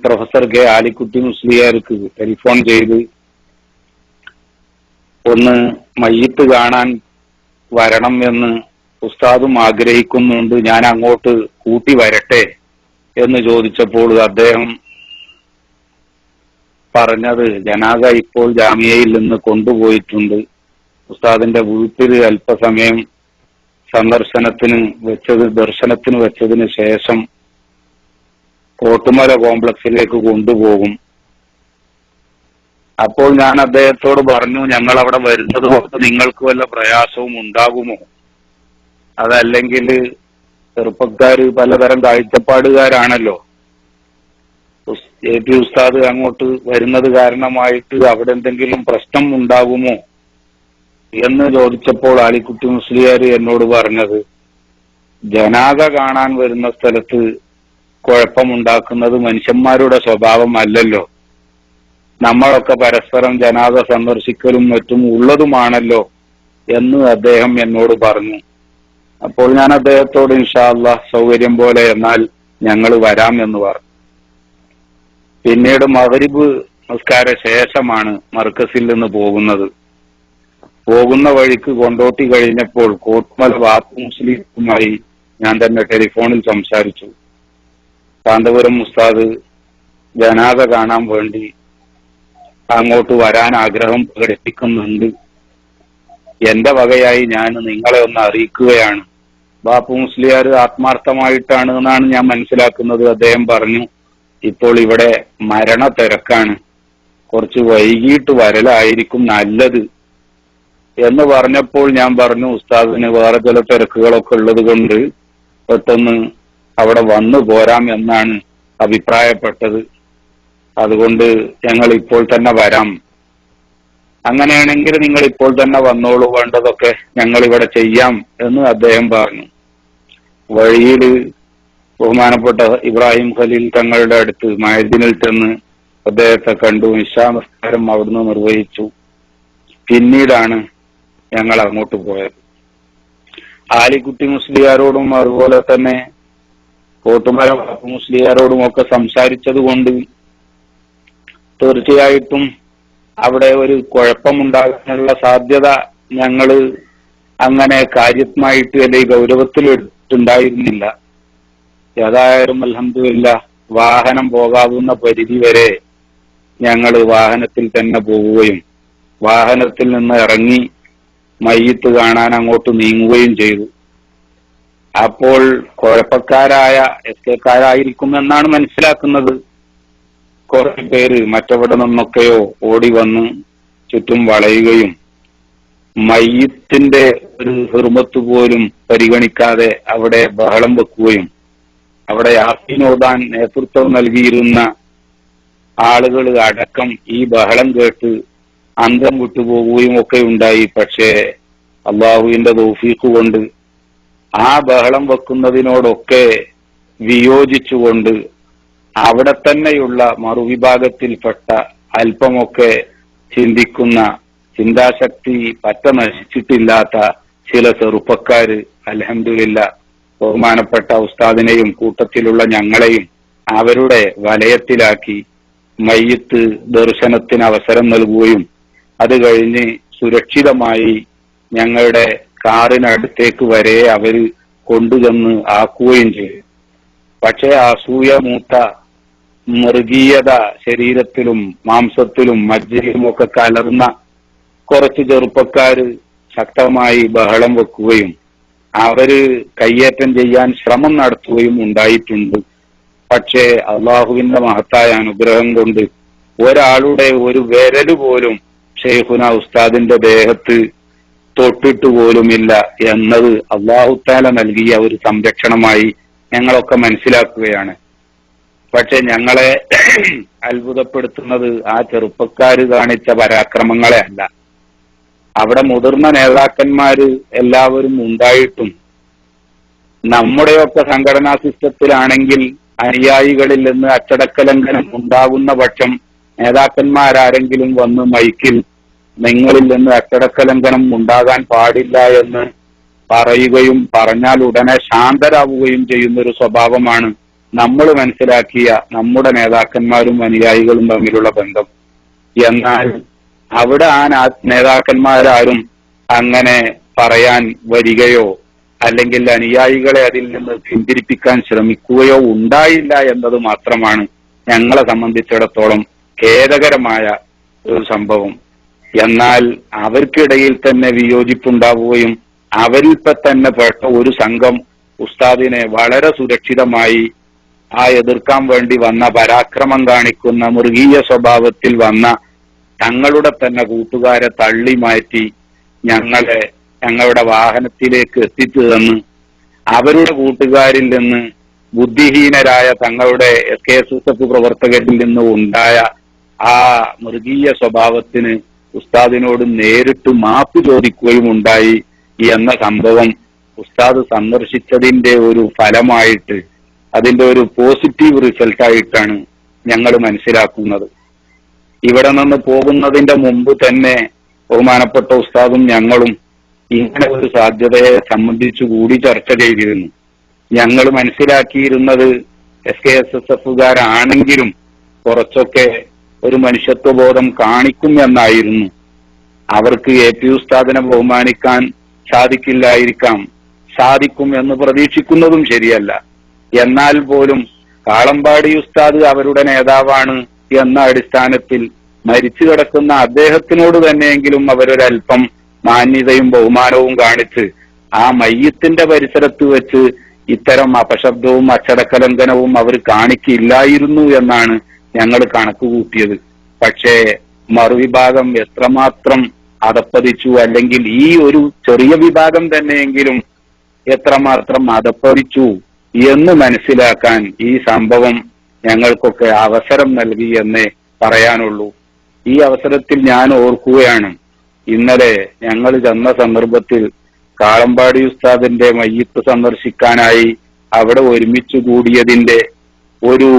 പ്രൊഫസർ K ആലിക്കുട്ടി മുസ്ലിയാർക്ക് ടെലിഫോൺ ചെയ്ത് ഒന്ന് മയ്യിത്ത് കാണാൻ വരണം എന്ന് ഉസ്താദും ആഗ്രഹിക്കുന്നുണ്ട്, ഞാൻ അങ്ങോട്ട് കൂട്ടി വരട്ടെ എന്ന് ചോദിച്ചപ്പോൾ അദ്ദേഹം പറഞ്ഞത് ജനാസ ഇപ്പോൾ ജാമിയയിൽ നിന്ന് കൊണ്ടുപോയിട്ടുണ്ട്, ഉസ്താദിന്റെ വീട്ടിൽ അല്പസമയം ദർശനത്തിന് വെച്ചതിന് ശേഷം കോട്ടുമല കോംപ്ലക്സിലേക്ക് കൊണ്ടുപോകും. അപ്പോൾ ഞാൻ അദ്ദേഹത്തോട് പറഞ്ഞു, ഞങ്ങൾ അവിടെ വരുന്നത് കൊണ്ട് നിങ്ങൾക്ക് വല്ല പ്രയാസവും ഉണ്ടാകുമോ? അതല്ലെങ്കിൽ ചെറുപ്പക്കാര് പലതരം കാഴ്ചപ്പാടുകാരാണല്ലോ, AP ഉസ്താദ് അങ്ങോട്ട് വരുന്നത് കാരണമായിട്ട് അവിടെ എന്തെങ്കിലും പ്രശ്നം ഉണ്ടാകുമോ എന്ന് ചോദിച്ചപ്പോൾ ആലിക്കുട്ടി മുസ്ലിയാർ എന്നോട് പറഞ്ഞത്, ജനാസ കാണാൻ വരുന്ന സ്ഥലത്ത് കുഴപ്പമുണ്ടാക്കുന്നത് മനുഷ്യന്മാരുടെ സ്വഭാവമല്ലല്ലോ, നമ്മളൊക്കെ പരസ്പരം ജനാസ സന്ദർശിക്കലും മറ്റും ഉള്ളതുമാണല്ലോ എന്ന് അദ്ദേഹം എന്നോട് പറഞ്ഞു. അപ്പോൾ ഞാൻ അദ്ദേഹത്തോട് ഇൻഷാ അല്ലാഹ് സൗകര്യം പോലെ എന്നാൽ ഞങ്ങൾ വരാം എന്ന് പറഞ്ഞു. പിന്നീട് മഗ്രിബ് നമസ്കാര ശേഷമാണ് മർക്കസിൽ നിന്ന് പോകുന്നത്. പോകുന്ന വഴിക്ക് കൊണ്ടോട്ടി കഴിഞ്ഞപ്പോൾ കോട്ടുമല ബാപ്പു മുസ്ലിമുമായി ഞാൻ തന്നെ ടെലിഫോണിൽ സംസാരിച്ചു. കാന്തപുരം ഉസ്താദ് ജനാസ കാണാൻ വേണ്ടി അങ്ങോട്ട് വരാൻ ആഗ്രഹം പ്രകടിപ്പിക്കുന്നുണ്ട്, എന്റെ വകയായി ഞാൻ നിങ്ങളെ ഒന്ന് അറിയിക്കുകയാണ്. ബാപ്പു മുസ്ലിയാർ ആത്മാർത്ഥമായിട്ടാണ് എന്നാണ് ഞാൻ മനസ്സിലാക്കുന്നത്. അദ്ദേഹം പറഞ്ഞു, ഇപ്പോൾ ഇവിടെ മരണ തിരക്കാണ്, കുറച്ച് വൈകിട്ട് വരലായിരിക്കും നല്ലത് എന്ന് പറഞ്ഞപ്പോൾ ഞാൻ പറഞ്ഞു, ഉസ്താദിന് വേറെ ചില തിരക്കുകളൊക്കെ ഉള്ളത് കൊണ്ട് പെട്ടെന്ന് അവിടെ വന്നു പോരാം എന്നാണ് അഭിപ്രായപ്പെട്ടത്, അതുകൊണ്ട് ഞങ്ങൾ ഇപ്പോൾ തന്നെ വരാം. അങ്ങനെയാണെങ്കിൽ നിങ്ങൾ ഇപ്പോൾ തന്നെ വന്നോളൂ, വേണ്ടതൊക്കെ ഞങ്ങൾ ഇവിടെ ചെയ്യാം എന്ന് അദ്ദേഹം പറഞ്ഞു. വഴിയിൽ ബഹുമാനപ്പെട്ട ഇബ്രാഹിം ഖലീൽ തങ്ങളുടെ അടുത്ത് മഅ്ദിനിൽ ചെന്ന് അദ്ദേഹത്തെ കണ്ടു. ഇശാ നമസ്കാരം അവിടുന്ന് നിർവഹിച്ചു. പിന്നീടാണ് ഞങ്ങൾ അങ്ങോട്ട് പോയത്. ആലിക്കുട്ടി മുസ്ലിയാരോടും അതുപോലെ തന്നെ കോട്ടുമല ബാപ്പു മുസ്ലിയാരോടും ഒക്കെ സംസാരിച്ചത് കൊണ്ട് തീർച്ചയായിട്ടും അവിടെ ഒരു കുഴപ്പമുണ്ടാകാനുള്ള സാധ്യത ഞങ്ങൾ അങ്ങനെ കാര്യമായിട്ട് അല്ലെങ്കിൽ ഗൗരവത്തിൽ എടുത്തിട്ടുണ്ടായിരുന്നില്ല. ഏതായാലും അൽഹംദുലില്ലാഹ് വാഹനം പോകാവുന്ന പരിധി വരെ ഞങ്ങൾ വാഹനത്തിൽ തന്നെ പോവുകയും വാഹനത്തിൽ നിന്ന് ഇറങ്ങി മയ്യിത്ത് കാണാൻ അങ്ങോട്ട് നീങ്ങുകയും ചെയ്തു. അപ്പോൾ കുഴപ്പക്കാരായ എസ്കേക്കാരായിരിക്കുമെന്നാണ് മനസ്സിലാക്കുന്നത്. കുറെ പേര് മറ്റെവിടെ നിന്നൊക്കെയോ ഓടി വന്ന് ചുറ്റും വളയുകയും മയ്യിത്തിന്റെ ഒരു ഹുർമത്ത് പോലും പരിഗണിക്കാതെ അവിടെ ബഹളം വെക്കുകയും അവിടെ യാസീനോദാൻ നേതൃത്വം നൽകിയിരുന്ന ആളുകൾ അടക്കം ഈ ബഹളം കേട്ട് അന്തം വിട്ടുപോകുകയും ഒക്കെ ഉണ്ടായി. പക്ഷേ അള്ളാഹുവിന്റെ തൗഫീഖ് കൊണ്ട് ആ ബഹളം വെക്കുന്നതിനോടൊക്കെ വിയോജിച്ചുകൊണ്ട് അവിടെ തന്നെയുള്ള മറുവിഭാഗത്തിൽപ്പെട്ട അല്പമൊക്കെ ചിന്തിക്കുന്ന, ചിന്താശക്തി പറ്റ നശിച്ചിട്ടില്ലാത്ത ചില ചെറുപ്പക്കാര് അൽഹംദുലില്ലാ ബഹുമാനപ്പെട്ട ഉസ്താദിനെയും കൂട്ടത്തിലുള്ള ഞങ്ങളെയും അവരുടെ വലയത്തിലാക്കി മയ്യിത്ത് ദർശനത്തിന് അവസരം നൽകുകയും അത് കഴിഞ്ഞ് സുരക്ഷിതമായി ഞങ്ങളുടെ കാറിനടുത്തേക്ക് വരെ അവര് കൊണ്ടുചെന്ന് ആക്കുകയും ചെയ്തു. പക്ഷേ അസൂയ മൂത്ത മൃഗീയത ശരീരത്തിലും മാംസത്തിലും മജ്ജയിലും ഒക്കെ കലർന്ന കുറച്ച് ചെറുപ്പക്കാര് ശക്തമായി ബഹളം വെക്കുകയും അവര് കയ്യേറ്റം ചെയ്യാൻ ശ്രമം നടത്തുകയും ഉണ്ടായിട്ടുണ്ട്. പക്ഷേ അള്ളാഹുവിന്റെ മഹത്തായ അനുഗ്രഹം കൊണ്ട് ഒരാളുടെ ഒരു വിരല് പോലും ഷെയ്ഖുന ഉസ്താദിന്റെ ദേഹത്ത് തൊട്ടിട്ട് പോലുമില്ല എന്നത് അള്ളാഹുത്താല നൽകിയ ഒരു സംരക്ഷണമായി ഞങ്ങളൊക്കെ മനസ്സിലാക്കുകയാണ്. പക്ഷെ ഞങ്ങളെ അത്ഭുതപ്പെടുത്തുന്നത് ആ ചെറുപ്പക്കാര് കാണിച്ച പരാക്രമങ്ങളെ അല്ല. അവിടെ മുതിർന്ന നേതാക്കന്മാര് എല്ലാവരും ഉണ്ടായിട്ടും നമ്മുടെയൊക്കെ സംഘടനാ സിസ്റ്റത്തിലാണെങ്കിൽ അനുയായികളിൽ നിന്ന് അച്ചടക്കലംഘനം ഉണ്ടാകുന്ന പക്ഷം നേതാക്കന്മാരാരെങ്കിലും വന്ന് മൈക്കിൽ നിങ്ങളിൽ നിന്ന് അച്ചടക്കലംഘനം ഉണ്ടാകാൻ പാടില്ല എന്ന് പറയുകയും പറഞ്ഞാൽ ഉടനെ ശാന്തരാവുകയും ചെയ്യുന്ന ഒരു സ്വഭാവമാണ് നമ്മൾ മനസ്സിലാക്കിയ നമ്മുടെ നേതാക്കന്മാരും അനുയായികളും തമ്മിലുള്ള ബന്ധം. എന്നാൽ അവിടെ ആ നേതാക്കന്മാരാരും അങ്ങനെ പറയാൻ വരികയോ അല്ലെങ്കിൽ അനുയായികളെ അതിൽ നിന്ന് പിന്തിരിപ്പിക്കാൻ ശ്രമിക്കുകയോ ഉണ്ടായില്ല എന്നത് മാത്രമാണ് ഞങ്ങളെ സംബന്ധിച്ചിടത്തോളം ഖേദകരമായ ഒരു സംഭവം. എന്നാൽ അവർക്കിടയിൽ തന്നെ വിയോജിപ്പുണ്ടാവുകയും അവരിൽപ്പെ തന്നെ പെട്ട ഒരു സംഘം ഉസ്താദിനെ വളരെ സുരക്ഷിതമായി ആ എതിർക്കാൻ വേണ്ടി വന്ന, പരാക്രമം കാണിക്കുന്ന മൃഗീയ സ്വഭാവത്തിൽ വന്ന തങ്ങളുടെ തന്നെ കൂട്ടുകാരെ തള്ളി മാറ്റി ഞങ്ങളുടെ വാഹനത്തിലേക്ക് എത്തിച്ചു തന്ന് അവരുടെ കൂട്ടുകാരിൽ നിന്ന് ബുദ്ധിഹീനരായ തങ്ങളുടെ SKSSF പ്രവർത്തകരിൽ നിന്ന് ഉണ്ടായ ആ മൃഗീയ സ്വഭാവത്തിന് ഉസ്താദിനോട് നേരിട്ട് മാപ്പ് ചോദിക്കുകയും ഉണ്ടായി എന്ന സംഭവം ഉസ്താദ് സന്ദർശിച്ചതിന്റെ ഒരു ഫലമായിട്ട്, അതിന്റെ ഒരു പോസിറ്റീവ് റിസൾട്ടായിട്ടാണ് ഞങ്ങൾ മനസ്സിലാക്കുന്നത്. ഇവിടെ നിന്ന് പോകുന്നതിന്റെ മുമ്പ് തന്നെ ബഹുമാനപ്പെട്ട ഉസ്താദും ഞങ്ങളും ഇങ്ങനെ ഒരു സാധ്യതയെ സംബന്ധിച്ചു കൂടി ചർച്ച ചെയ്തിരുന്നു. ഞങ്ങൾ മനസ്സിലാക്കിയിരുന്നത് SKSSFകാരാണെങ്കിലും കുറച്ചൊക്കെ ഒരു മനുഷ്യത്വബോധം കാണിക്കും എന്നായിരുന്നു. അവർക്ക് AP ഉസ്താദിനെ ബഹുമാനിക്കാൻ സാധിക്കില്ലായിരിക്കാം, സാധിക്കും എന്ന് പ്രതീക്ഷിക്കുന്നതും ശരിയല്ല. എന്നാൽ പോലും കാളമ്പാടി ഉസ്താദ് അവരുടെ നേതാവാണ് എന്ന അടിസ്ഥാനത്തിൽ മരിച്ചു കിടക്കുന്ന അദ്ദേഹത്തിനോട് തന്നെയെങ്കിലും അവരൊരൽപ്പം മാന്യതയും ബഹുമാനവും കാണിച്ച് ആ മയ്യത്തിന്റെ പരിസരത്ത് വെച്ച് ഇത്തരം അപശബ്ദവും അച്ചടക്കലംഘനവും അവർ കാണിക്കില്ലായിരുന്നു എന്നാണ് ഞങ്ങൾ കണക്കുകൂട്ടിയത്. പക്ഷേ മറുവിഭാഗം എത്രമാത്രം അധപ്പതിച്ചു, അല്ലെങ്കിൽ ഈ ഒരു ചെറിയ വിഭാഗം തന്നെയെങ്കിലും എത്രമാത്രം അധപ്പതിച്ചു എന്ന് മനസ്സിലാക്കാൻ ഈ സംഭവം ഞങ്ങൾക്കൊക്കെ അവസരം നൽകി എന്നേ പറയാനുള്ളൂ. ഈ അവസരത്തിൽ ഞാൻ ഓർക്കുകയാണ്, ഇന്നലെ ഞങ്ങൾ ചെന്ന സന്ദർഭത്തിൽ കാളമ്പാടി ഉസ്താദിന്റെ മയ്യിത്ത് സന്ദർശിക്കാനായി അവിടെ ഒരുമിച്ചു കൂടിയതിന്റെ ഒരു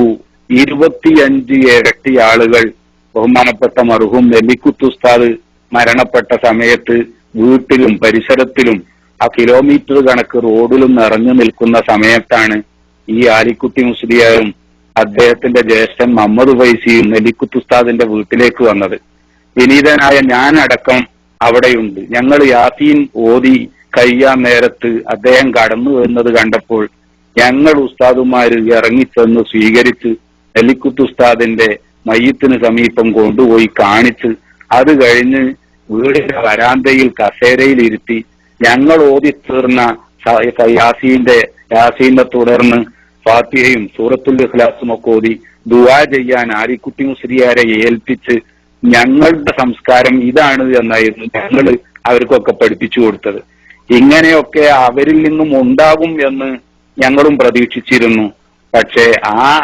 25 ഇരട്ടി ആളുകൾ ബഹുമാനപ്പെട്ട മർഹൂം നെല്ലിക്കുത്ത് ഉസ്താദ് മരണപ്പെട്ട സമയത്ത് വീട്ടിലും പരിസരത്തിലും ആ കിലോമീറ്റർ കണക്ക് റോഡിലും നിറഞ്ഞു നിൽക്കുന്ന സമയത്താണ് ഈ ആലിക്കുട്ടി മുസ്ലിയാരും അദ്ദേഹത്തിന്റെ ജ്യേഷ്ഠൻ മുഹമ്മദ് ഫൈസിയും നെല്ലിക്കുത്ത് ഉസ്താദിന്റെ വീട്ടിലേക്ക് വന്നത്. വിനീതനായ ഞാൻ അടക്കം അവിടെയുണ്ട്. ഞങ്ങൾ യാസീൻ ഓതി കഴിയാൻ നേരത്ത് അദ്ദേഹം കടന്നു വരുന്നത് കണ്ടപ്പോൾ ഞങ്ങൾ ഉസ്താദുമാര് ഇറങ്ങിച്ചെന്ന് സ്വീകരിച്ച് നെല്ലിക്കുത്ത് ഉസ്താദിന്റെ മയ്യത്തിന് സമീപം കൊണ്ടുപോയി കാണിച്ച് അത് കഴിഞ്ഞ് വീടിന്റെ വരാന്തയിൽ കസേരയിൽ ഇരുത്തി ഞങ്ങൾ ഓതി തീർന്ന യാസീനെ തുടർന്ന് ഫാത്തിഹയും സൂറത്തുൽ ഇഖ്ലാസും ഒക്കെ ഓതി ദുആ ചെയ്യാൻ ആലിക്കുട്ടി മുസ്ലിയാരെ ഏൽപ്പിച്ച് ഞങ്ങളുടെ സംസ്കാരം ഇതാണ് എന്നായിരുന്നു ഞങ്ങൾ അവർക്കൊക്കെ പഠിപ്പിച്ചു കൊടുത്തത്. ഇങ്ങനെയൊക്കെ അവരിൽ നിന്നും ഉണ്ടാകും എന്ന് ഞങ്ങളും പ്രതീക്ഷിച്ചിരുന്നു. പക്ഷേ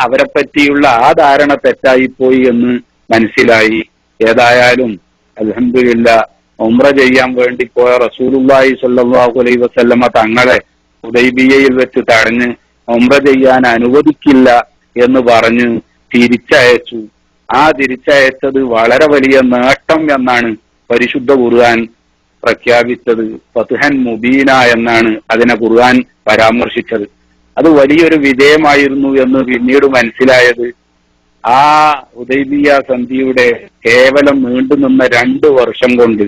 അവരെ പറ്റിയുള്ള ആ ധാരണ തെറ്റായിപ്പോയി എന്ന് മനസ്സിലായി. ഏതായാലും അൽഹംദുലില്ലാഹ് ഉംറ ചെയ്യാൻ വേണ്ടി പോയ റസൂലുള്ളാഹി സ്വല്ലല്ലാഹു അലൈഹി വസല്ലമ തങ്ങളെ ഹുദൈബിയയിൽ വെച്ച് തടഞ്ഞ് ഉംറ ചെയ്യാൻ അനുവദിക്കില്ല എന്ന് പറഞ്ഞ് തിരിച്ചയച്ചു. ആ തിരിച്ചയച്ചത് വളരെ വലിയ നേട്ടം എന്നാണ് പരിശുദ്ധ ഖുർആൻ പ്രഖ്യാപിച്ചത്. ഫത്ഹൻ മുബീന എന്നാണ് അതിനെ ഖുർആൻ പരാമർശിച്ചത്. അത് വലിയൊരു വിജയമായിരുന്നു എന്ന് പിന്നീട് മനസ്സിലായത് ആ ഹുദൈബിയ സന്ധിയുടെ കേവലം നീണ്ടുനിന്ന 2 വർഷം കൊണ്ട്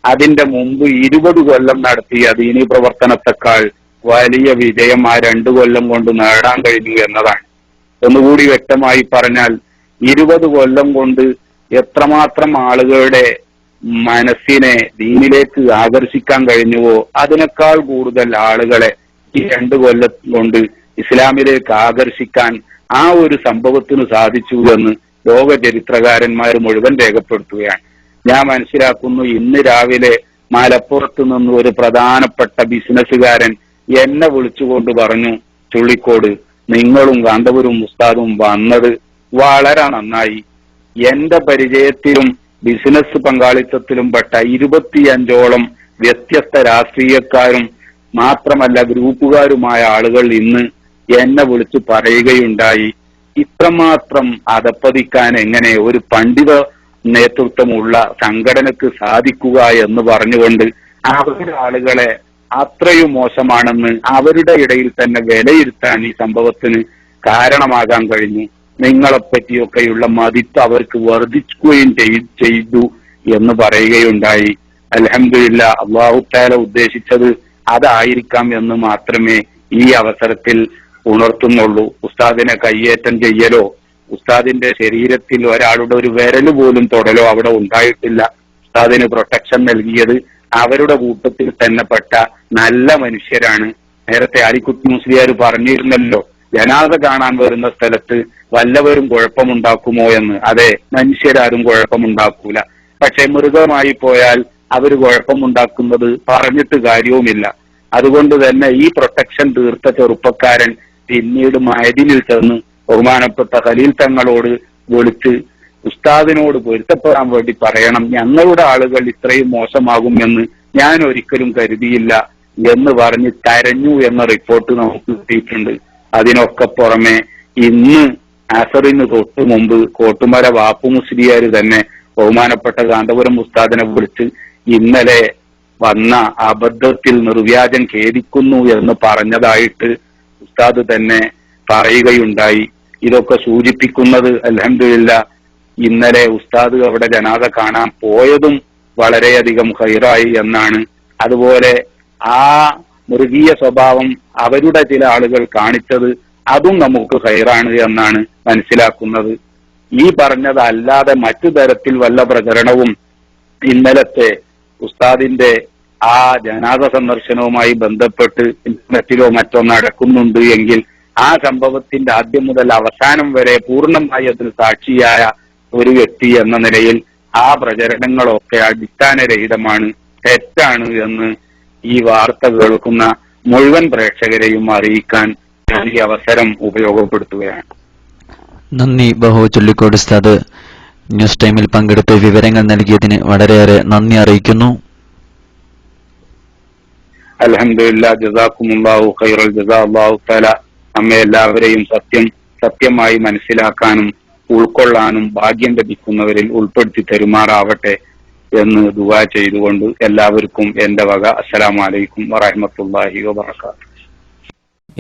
അതിന്റെ മുമ്പ് 20 കൊല്ലം നടത്തിയ ദീനീ പ്രവർത്തനത്തെക്കാൾ വലിയ വിജയം ആ 2 കൊല്ലം കൊണ്ട് നേടാൻ കഴിഞ്ഞു എന്നതാണ്. ഒന്നുകൂടി വ്യക്തമായി പറഞ്ഞാൽ 20 കൊല്ലം കൊണ്ട് എത്രമാത്രം ആളുകളുടെ മനസ്സിനെ ദീനിലേക്ക് ആകർഷിക്കാൻ കഴിഞ്ഞുവോ അതിനേക്കാൾ കൂടുതൽ ആളുകളെ ഈ 2 കൊല്ലം കൊണ്ട് ഇസ്ലാമിലേക്ക് ആകർഷിക്കാൻ ആ ഒരു സംഭവത്തിന് സാധിച്ചു എന്ന് ലോക ചരിത്രകാരന്മാർ മുഴുവൻ രേഖപ്പെടുത്തുകയാണ്. ഞാൻ മനസ്സിലാക്കുന്നു, ഇന്ന് രാവിലെ മലപ്പുറത്ത് നിന്ന് ഒരു പ്രധാനപ്പെട്ട ബിസിനസ്സുകാരൻ എന്നെ വിളിച്ചുകൊണ്ട് പറഞ്ഞു, ചുള്ളിക്കോട് നിങ്ങളും കാന്തപുരം ഉസ്താദും വന്നത് വളരെ നന്നായി. എന്റെ പരിചയത്തിലും ബിസിനസ് പങ്കാളിത്തത്തിലും പെട്ട 25ഓളം വ്യത്യസ്ത രാഷ്ട്രീയക്കാരും മാത്രമല്ല ഗ്രൂപ്പുകാരുമായ ആളുകൾ ഇന്ന് എന്നെ വിളിച്ചു പറയുകയുണ്ടായി, ഇത്രമാത്രം അധപ്പതിക്കാൻ എങ്ങനെ ഒരു പണ്ഡിത നേതൃത്വമുള്ള സംഘടനക്ക് സാധിക്കുക എന്ന് പറഞ്ഞുകൊണ്ട് അവരുടെ ആളുകളെ അത്രയും മോശമാണെന്ന് അവരുടെ ഇടയിൽ തന്നെ വിലയിരുത്താൻ ഈ സംഭവത്തിന് കാരണമാകാൻ കഴിഞ്ഞു. നിങ്ങളെപ്പറ്റിയൊക്കെയുള്ള മതിപ്പ് അവർക്ക് വർദ്ധിക്കുകയും ചെയ്തു എന്ന് പറയുകയുണ്ടായി. അൽഹംദുലില്ലാഹ് അല്ലാഹു തആല ഉദ്ദേശിച്ചത് അതായിരിക്കാം എന്ന് മാത്രമേ ഈ അവസരത്തിൽ ഉണർത്തുന്നുള്ളൂ. ഉസ്താദിനെ കയ്യേറ്റം ചെയ്യലോ ഉസ്താദിന്റെ ശരീരത്തിൽ ഒരാളുടെ ഒരു വിരല് പോലും തൊടലോ അവിടെ ഉണ്ടായിട്ടില്ല. ഉസ്താദിന് പ്രൊട്ടക്ഷൻ നൽകിയത് അവരുടെ കൂട്ടത്തിൽ തന്നെ പെട്ട നല്ല മനുഷ്യരാണ്. നേരത്തെ അലിക്കുട്ടി മുസ്ലിയാർ പറഞ്ഞിരുന്നല്ലോ, ജനാസ കാണാൻ വരുന്ന സ്ഥലത്ത് വല്ലവരും കുഴപ്പമുണ്ടാക്കുമോ എന്ന്. അതെ, മനുഷ്യരാരും കുഴപ്പമുണ്ടാക്കൂല. പക്ഷെ മൃഗമായി പോയാൽ അവർ കുഴപ്പമുണ്ടാക്കുന്നത് പറഞ്ഞിട്ട് കാര്യവുമില്ല. അതുകൊണ്ട് തന്നെ ഈ പ്രൊട്ടക്ഷൻ തീർത്ത ചെറുപ്പക്കാരൻ പിന്നീട് മഅദിനിൽ ചെന്ന് ബഹുമാനപ്പെട്ട ഖലീൽ തങ്ങളോട് വിളിച്ച് ഉസ്താദിനോട് പൊരുത്തപ്പെടാൻ വേണ്ടി പറയണം, ഞങ്ങളുടെ ആളുകൾ ഇത്രയും മോശമാകും എന്ന് ഞാൻ ഒരിക്കലും കരുതിയില്ല എന്ന് പറഞ്ഞ് കരഞ്ഞു എന്ന റിപ്പോർട്ട് നമുക്ക് കിട്ടിയിട്ടുണ്ട്. അതിനൊക്കെ പുറമെ ഇന്ന് അസറിന് തൊട്ട് മുമ്പ് കോട്ടുമല വാപ്പു മുസ്ലിയാർ തന്നെ ബഹുമാനപ്പെട്ട കാന്തപുരം ഉസ്താദിനെ വിളിച്ച് ഇന്നലെ വന്ന അബദ്ധത്തിൽ നിർവ്യാജം ഖേദിക്കുന്നു എന്ന് പറഞ്ഞതായിട്ട് ഉസ്താദ് തന്നെ പറയുകയുണ്ടായി. ഇതൊക്കെ സൂചിപ്പിക്കുന്നത് അൽഹംദുലില്ലാഹ് ഇന്നലെ ഉസ്താദ് അവിടെ ജനാസ കാണാൻ പോയതും വളരെയധികം ഖൈറായി എന്നാണ്. അതുപോലെ ആ മൃഗീയ സ്വഭാവം അവരുടെ ചില ആളുകൾ കാണിച്ചത് അതും നമുക്ക് ഖൈറാണ് എന്നാണ് മനസ്സിലാക്കുന്നത്. ഈ പറഞ്ഞതല്ലാതെ മറ്റു തരത്തിൽ വല്ല പ്രചരണവും ഇന്നലത്തെ ഉസ്താദിന്റെ ആ ജനാസ സന്ദർശനവുമായി ബന്ധപ്പെട്ട് ഇന്റർനെറ്റിലോ മറ്റോ നടക്കുന്നുണ്ട് എങ്കിൽ ആ സംഭവത്തിന്റെ ആദ്യം മുതൽ അവസാനം വരെ പൂർണ്ണമായി അതിന് സാക്ഷിയായ ഒരു വ്യക്തി എന്ന നിലയിൽ ആ പ്രചരണങ്ങളൊക്കെ അടിസ്ഥാനരഹിതമാണ്, തെറ്റാണ് എന്ന് ഈ വാർത്ത കേൾക്കുന്ന മുഴുവൻ പ്രേക്ഷകരെയും അറിയിക്കാൻ ഈ അവസരം ഉപയോഗപ്പെടുത്തുകയാണ്. നന്ദി ബഹു ചുള്ളിക്കോട് ഉസ്താദ്. ന്യൂസ് ടൈമിൽ പങ്കെടുത്ത് വിവരങ്ങൾ നൽകിയതിന് വളരെയേറെ നന്ദി അറിയിക്കുന്നു. അൽഹംദുലില്ലാഹ്, ജസാക്കുമുല്ലാഹു ഖൈറൽ ജസാ. അല്ലാഹു തആല നമ്മെ എല്ലാവരെയും സത്യമായി മനസ്സിലാക്കാനും ഉൾക്കൊള്ളാനും ഭാഗ്യം ലഭിക്കുന്നവരിൽ ഉൾപ്പെടുത്തി തരുമാറാവട്ടെ എന്ന് ദുആ ചെയ്തുകൊണ്ട് എല്ലാവർക്കും എന്റെ വക അസ്സലാമു അലൈക്കും വറഹ്മത്തുള്ളാഹി വബറകാതുഹു.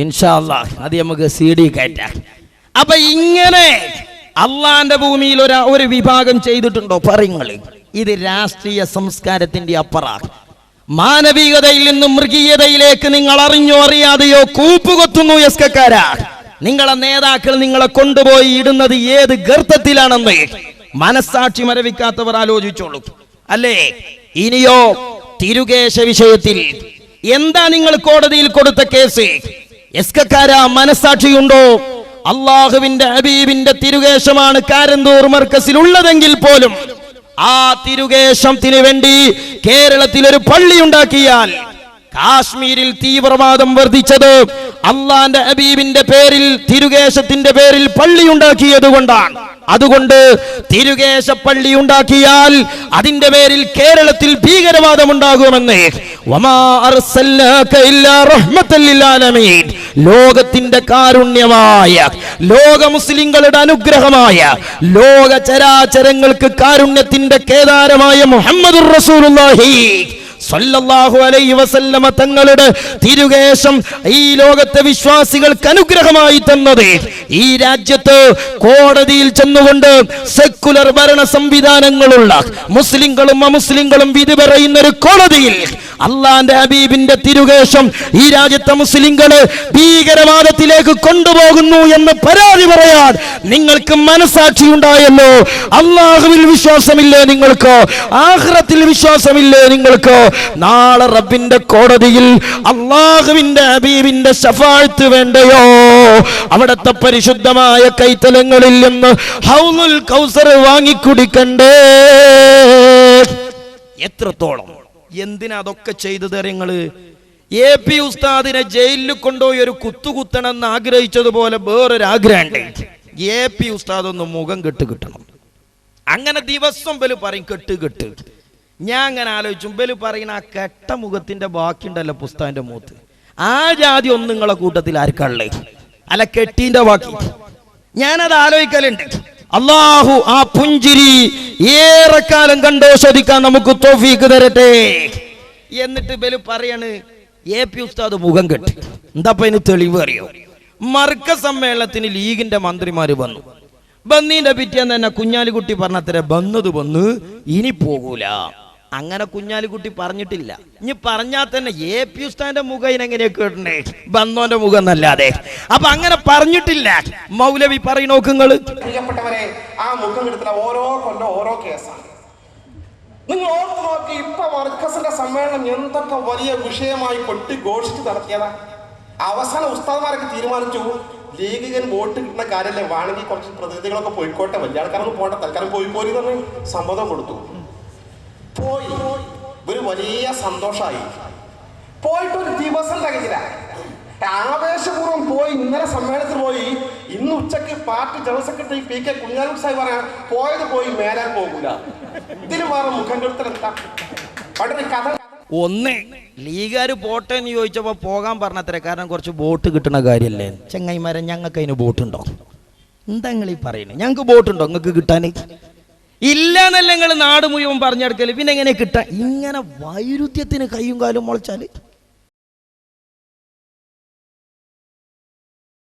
ഇൻഷാ അല്ലാഹ് അത് നമുക്ക് CD കയറ്റാം. അപ്പൊ ഇങ്ങനെ അള്ളാന്റെ ഭൂമിയിൽ ഒരു വിഭാഗം ചെയ്തിട്ടുണ്ടോ പറയുങ്ങൾ? ഇത് രാഷ്ട്രീയ സംസ്കാരത്തിന്റെ അപ്പുറം മാനവികതയിൽ നിന്നും മൃഗീയതയിലേക്ക് നിങ്ങൾ അറിഞ്ഞോ അറിയാതെയോ കൂപ്പുകൊത്തുന്നു എസ്കക്കാരാ. നിങ്ങളെ നേതാക്കൾ നിങ്ങളെ കൊണ്ടുപോയി ഇടുന്നത് ഏത് ഗർത്തത്തിലാണെന്ന് മനസ്സാക്ഷി മരവിക്കാത്തവർ ആലോചിച്ചോളൂ, അല്ലേ? ഇനിയോ തിരുകേശ വിഷയത്തിൽ എന്താ നിങ്ങൾ കോടതിയിൽ കൊടുത്ത കേസ്? എസ്കക്കാരാ, മനസ്സാക്ഷിയുണ്ടോ? അള്ളാഹുവിന്റെ ഹബീബിന്റെ തിരുകേശമാണ് കാരന്തൂർ മർക്കസിൽ ഉള്ളതെങ്കിൽ പോലും ആ തിരുകേശത്തിന് വേണ്ടി കേരളത്തിൽ ഒരു പള്ളി ഉണ്ടാക്കിയാൽ കാശ്മീരിൽ തീവ്രവാദം വർദ്ധിച്ചത് അള്ളാന്റെ ഹബീബിന്റെ പേരിൽ, തിരുകേശത്തിന്റെ പേരിൽ പള്ളി ഉണ്ടാക്കിയത് കൊണ്ടാണ്. അതുകൊണ്ട് തിരുകേശ പള്ളി ഉണ്ടാക്കിയാൽ അതിന്റെ പേരിൽ കേരളത്തിൽ ഭീകരവാദം ഉണ്ടാകുമെന്ന് ലോകത്തിന്റെ കാരുണ്യമായ, ലോക മുസ്ലിങ്ങളുടെ അനുഗ്രഹമായ, ലോക ചരാചരങ്ങൾക്ക് കാരുണ്യത്തിന്റെ കേദാരമായ മുഹമ്മദുർ റസൂലുള്ളാഹി സല്ലല്ലാഹു അലൈഹി വസല്ലമ തങ്ങളുടെ തിരുകേശം ഈ ലോകത്തെ വിശ്വാസികൾക്ക് അനുഗ്രഹമായി തന്നത്, ഈ രാജ്യത്ത് കോടതിയിൽ ചെന്നുകൊണ്ട് സെക്കുലർ ഭരണ സംവിധാനങ്ങളുള്ള മുസ്ലിങ്ങളും അമുസ്ലിങ്ങളും വിധി പറയുന്ന ഒരു കോടതിയിൽ അള്ളാന്റെ ഹബീബിന്റെ തിരുകേശം ഈ രാജ്യത്തെ മുസ്ലിങ്ങളെ ഭീകരവാദത്തിലേക്ക് കൊണ്ടുപോകുന്നു എന്ന് പരാതി പറയാൻ നിങ്ങൾക്ക് മനസാക്ഷി ഉണ്ടായല്ലോ. അള്ളാഹുവിൽ വിശ്വാസമില്ലേ നിങ്ങൾക്ക്? ആഖിറത്തിൽ വിശ്വാസമില്ലേ നിങ്ങൾക്ക്? നാളെ റബ്ബിന്റെ കോടതിയിൽ അള്ളാഹുവിന്റെ ഹബീബിന്റെ ശഫാഅത്ത് വേണ്ടയോ? അവിടത്തെ പരിശുദ്ധമായ കൈത്തലങ്ങളിൽ നിന്ന് ഹൗലുൽ കൗസർ വാങ്ങിക്കുടിക്കണ്ടേ? എത്രത്തോളം എന്തിനാ അതൊക്കെ ചെയ്തു തരങ്ങള്? AP ഉസ്താദിനെ ജയിലിൽ കൊണ്ടുപോയി ഒരു കുത്തുകുത്തണമെന്ന് ആഗ്രഹിച്ചതുപോലെ വേറൊരു ആഗ്രഹമുണ്ട്. AP ഉസ്താദ് ഒന്ന് മുഖം കിട്ടണം. അങ്ങനെ ദിവസം ബലു പറയും കെട്ട്. ഞാൻ അങ്ങനെ ആലോചിച്ചു, ബലു പറയുന്ന ആ കെട്ട മുഖത്തിന്റെ ബാക്കിയുണ്ടല്ലോ പുസ്തകന്റെ മൂത്ത്, ആ ജാതി ഒന്നും നിങ്ങളെ കൂട്ടത്തിൽ ആർക്കള്ളേ? അല്ല കെട്ടീന്റെ ബാക്കി. ഞാനത് ആലോചിക്കലുണ്ട്. അള്ളാഹു ആ പുഞ്ചിരി ഏറെക്കാലം കണ്ടോസ്വദിക്കാൻ നമുക്ക് തൗഫീഖ് തരട്ടെ. എന്നിട്ട് ബലു പറയാണ് AP ഉസ്താദ് മുഖം കെട്ടി. എന്താ ഇതിന് തെളിവ് അറിയോ? മർക്കസ് സമ്മേളനത്തിന് ലീഗിന്റെ മന്ത്രിമാര് വന്നു. ബന്നീന്റെ പിറ്റേന്ന് തന്നെ കുഞ്ഞാലിക്കുട്ടി പറഞ്ഞത്ര വന്നു ഇനി പോകൂല. അങ്ങനെ കുഞ്ഞാലിക്കുട്ടി പറഞ്ഞിട്ടില്ല. ഇനി പറഞ്ഞാൽ തന്നെ AP ഉസ്താദിന്റെ മുഖം ഇതിനെങ്ങനെയാ കേട്ടേ? ബന്നോന്റെ മുഖം എന്നല്ലാതെ. അപ്പൊ അങ്ങനെ പറഞ്ഞിട്ടില്ല. മൗലവി പറയും നോക്കുങ്ങള്. പ്രിയപ്പെട്ടവരെ, ആ മുഖം കെടുത്തുന്ന ഓരോ കൊല്ലം ഓരോ കേസാണ്. നിങ്ങൾ ഓർത്ത് നോക്കി, ഇപ്പൊ മർക്കസിന്റെ സമ്മേളനം എന്തൊക്കെ വലിയ വിഷയമായി ഘോഷിച്ച് നടത്തിയതാ. അവസാനം ഉസ്താദ്മാരൊക്കെ തീരുമാനിച്ചു, ലീഗികൻ വോട്ട് കിട്ടുന്ന കാര്യമല്ലേ, വേണമെങ്കിൽ കുറച്ച് പ്രതിനിധികളൊക്കെ പോയിക്കോട്ടെ, വലിയ ആൾക്കാരൊന്നും പോട്ടെ, തൽക്കാലം പോയി എന്ന് സമ്മതം കൊടുത്തു. പോയി ഒരു വലിയ സന്തോഷമായി. പോയിട്ട് ഒരു ദിവസം തികച്ചില്ല. ആവേശപൂർവ്വം പോയി. ഇന്നലെ സമ്മേളനത്തിൽ പോയി. ഇന്ന് ഉച്ചക്ക് party general secretary PK Kunhalikutty Sahib പറയാൻ പോയി മേലാൻ പോകൂല. ഇതിന് വേറെ മുഖം കെടുത്തലെന്താ? അവിടെ കഥ ഒന്ന് ലീഗുകാർ പോട്ടെ എന്ന് ചോദിച്ചപ്പോ പോകാൻ പറഞ്ഞത്ര. കാരണം കുറച്ച് ബോട്ട് കിട്ടുന്ന കാര്യല്ലേ ചെങ്ങൈമാരെ. ഞങ്ങൾക്ക് അതിന് ബോട്ടുണ്ടോ? എന്താ നിങ്ങൾ ഈ പറയുന്നത്? ഞങ്ങൾക്ക് ബോട്ടുണ്ടോ നിങ്ങൾക്ക് കിട്ടാൻ? ഇല്ല എന്നല്ല നിങ്ങൾ നാട് മുഴുവൻ പറഞ്ഞെടുക്കല്. പിന്നെ എങ്ങനെ കിട്ടാൻ? ഇങ്ങനെ വൈരുദ്ധ്യത്തിന് കയ്യും കാലും മുളച്ചാല്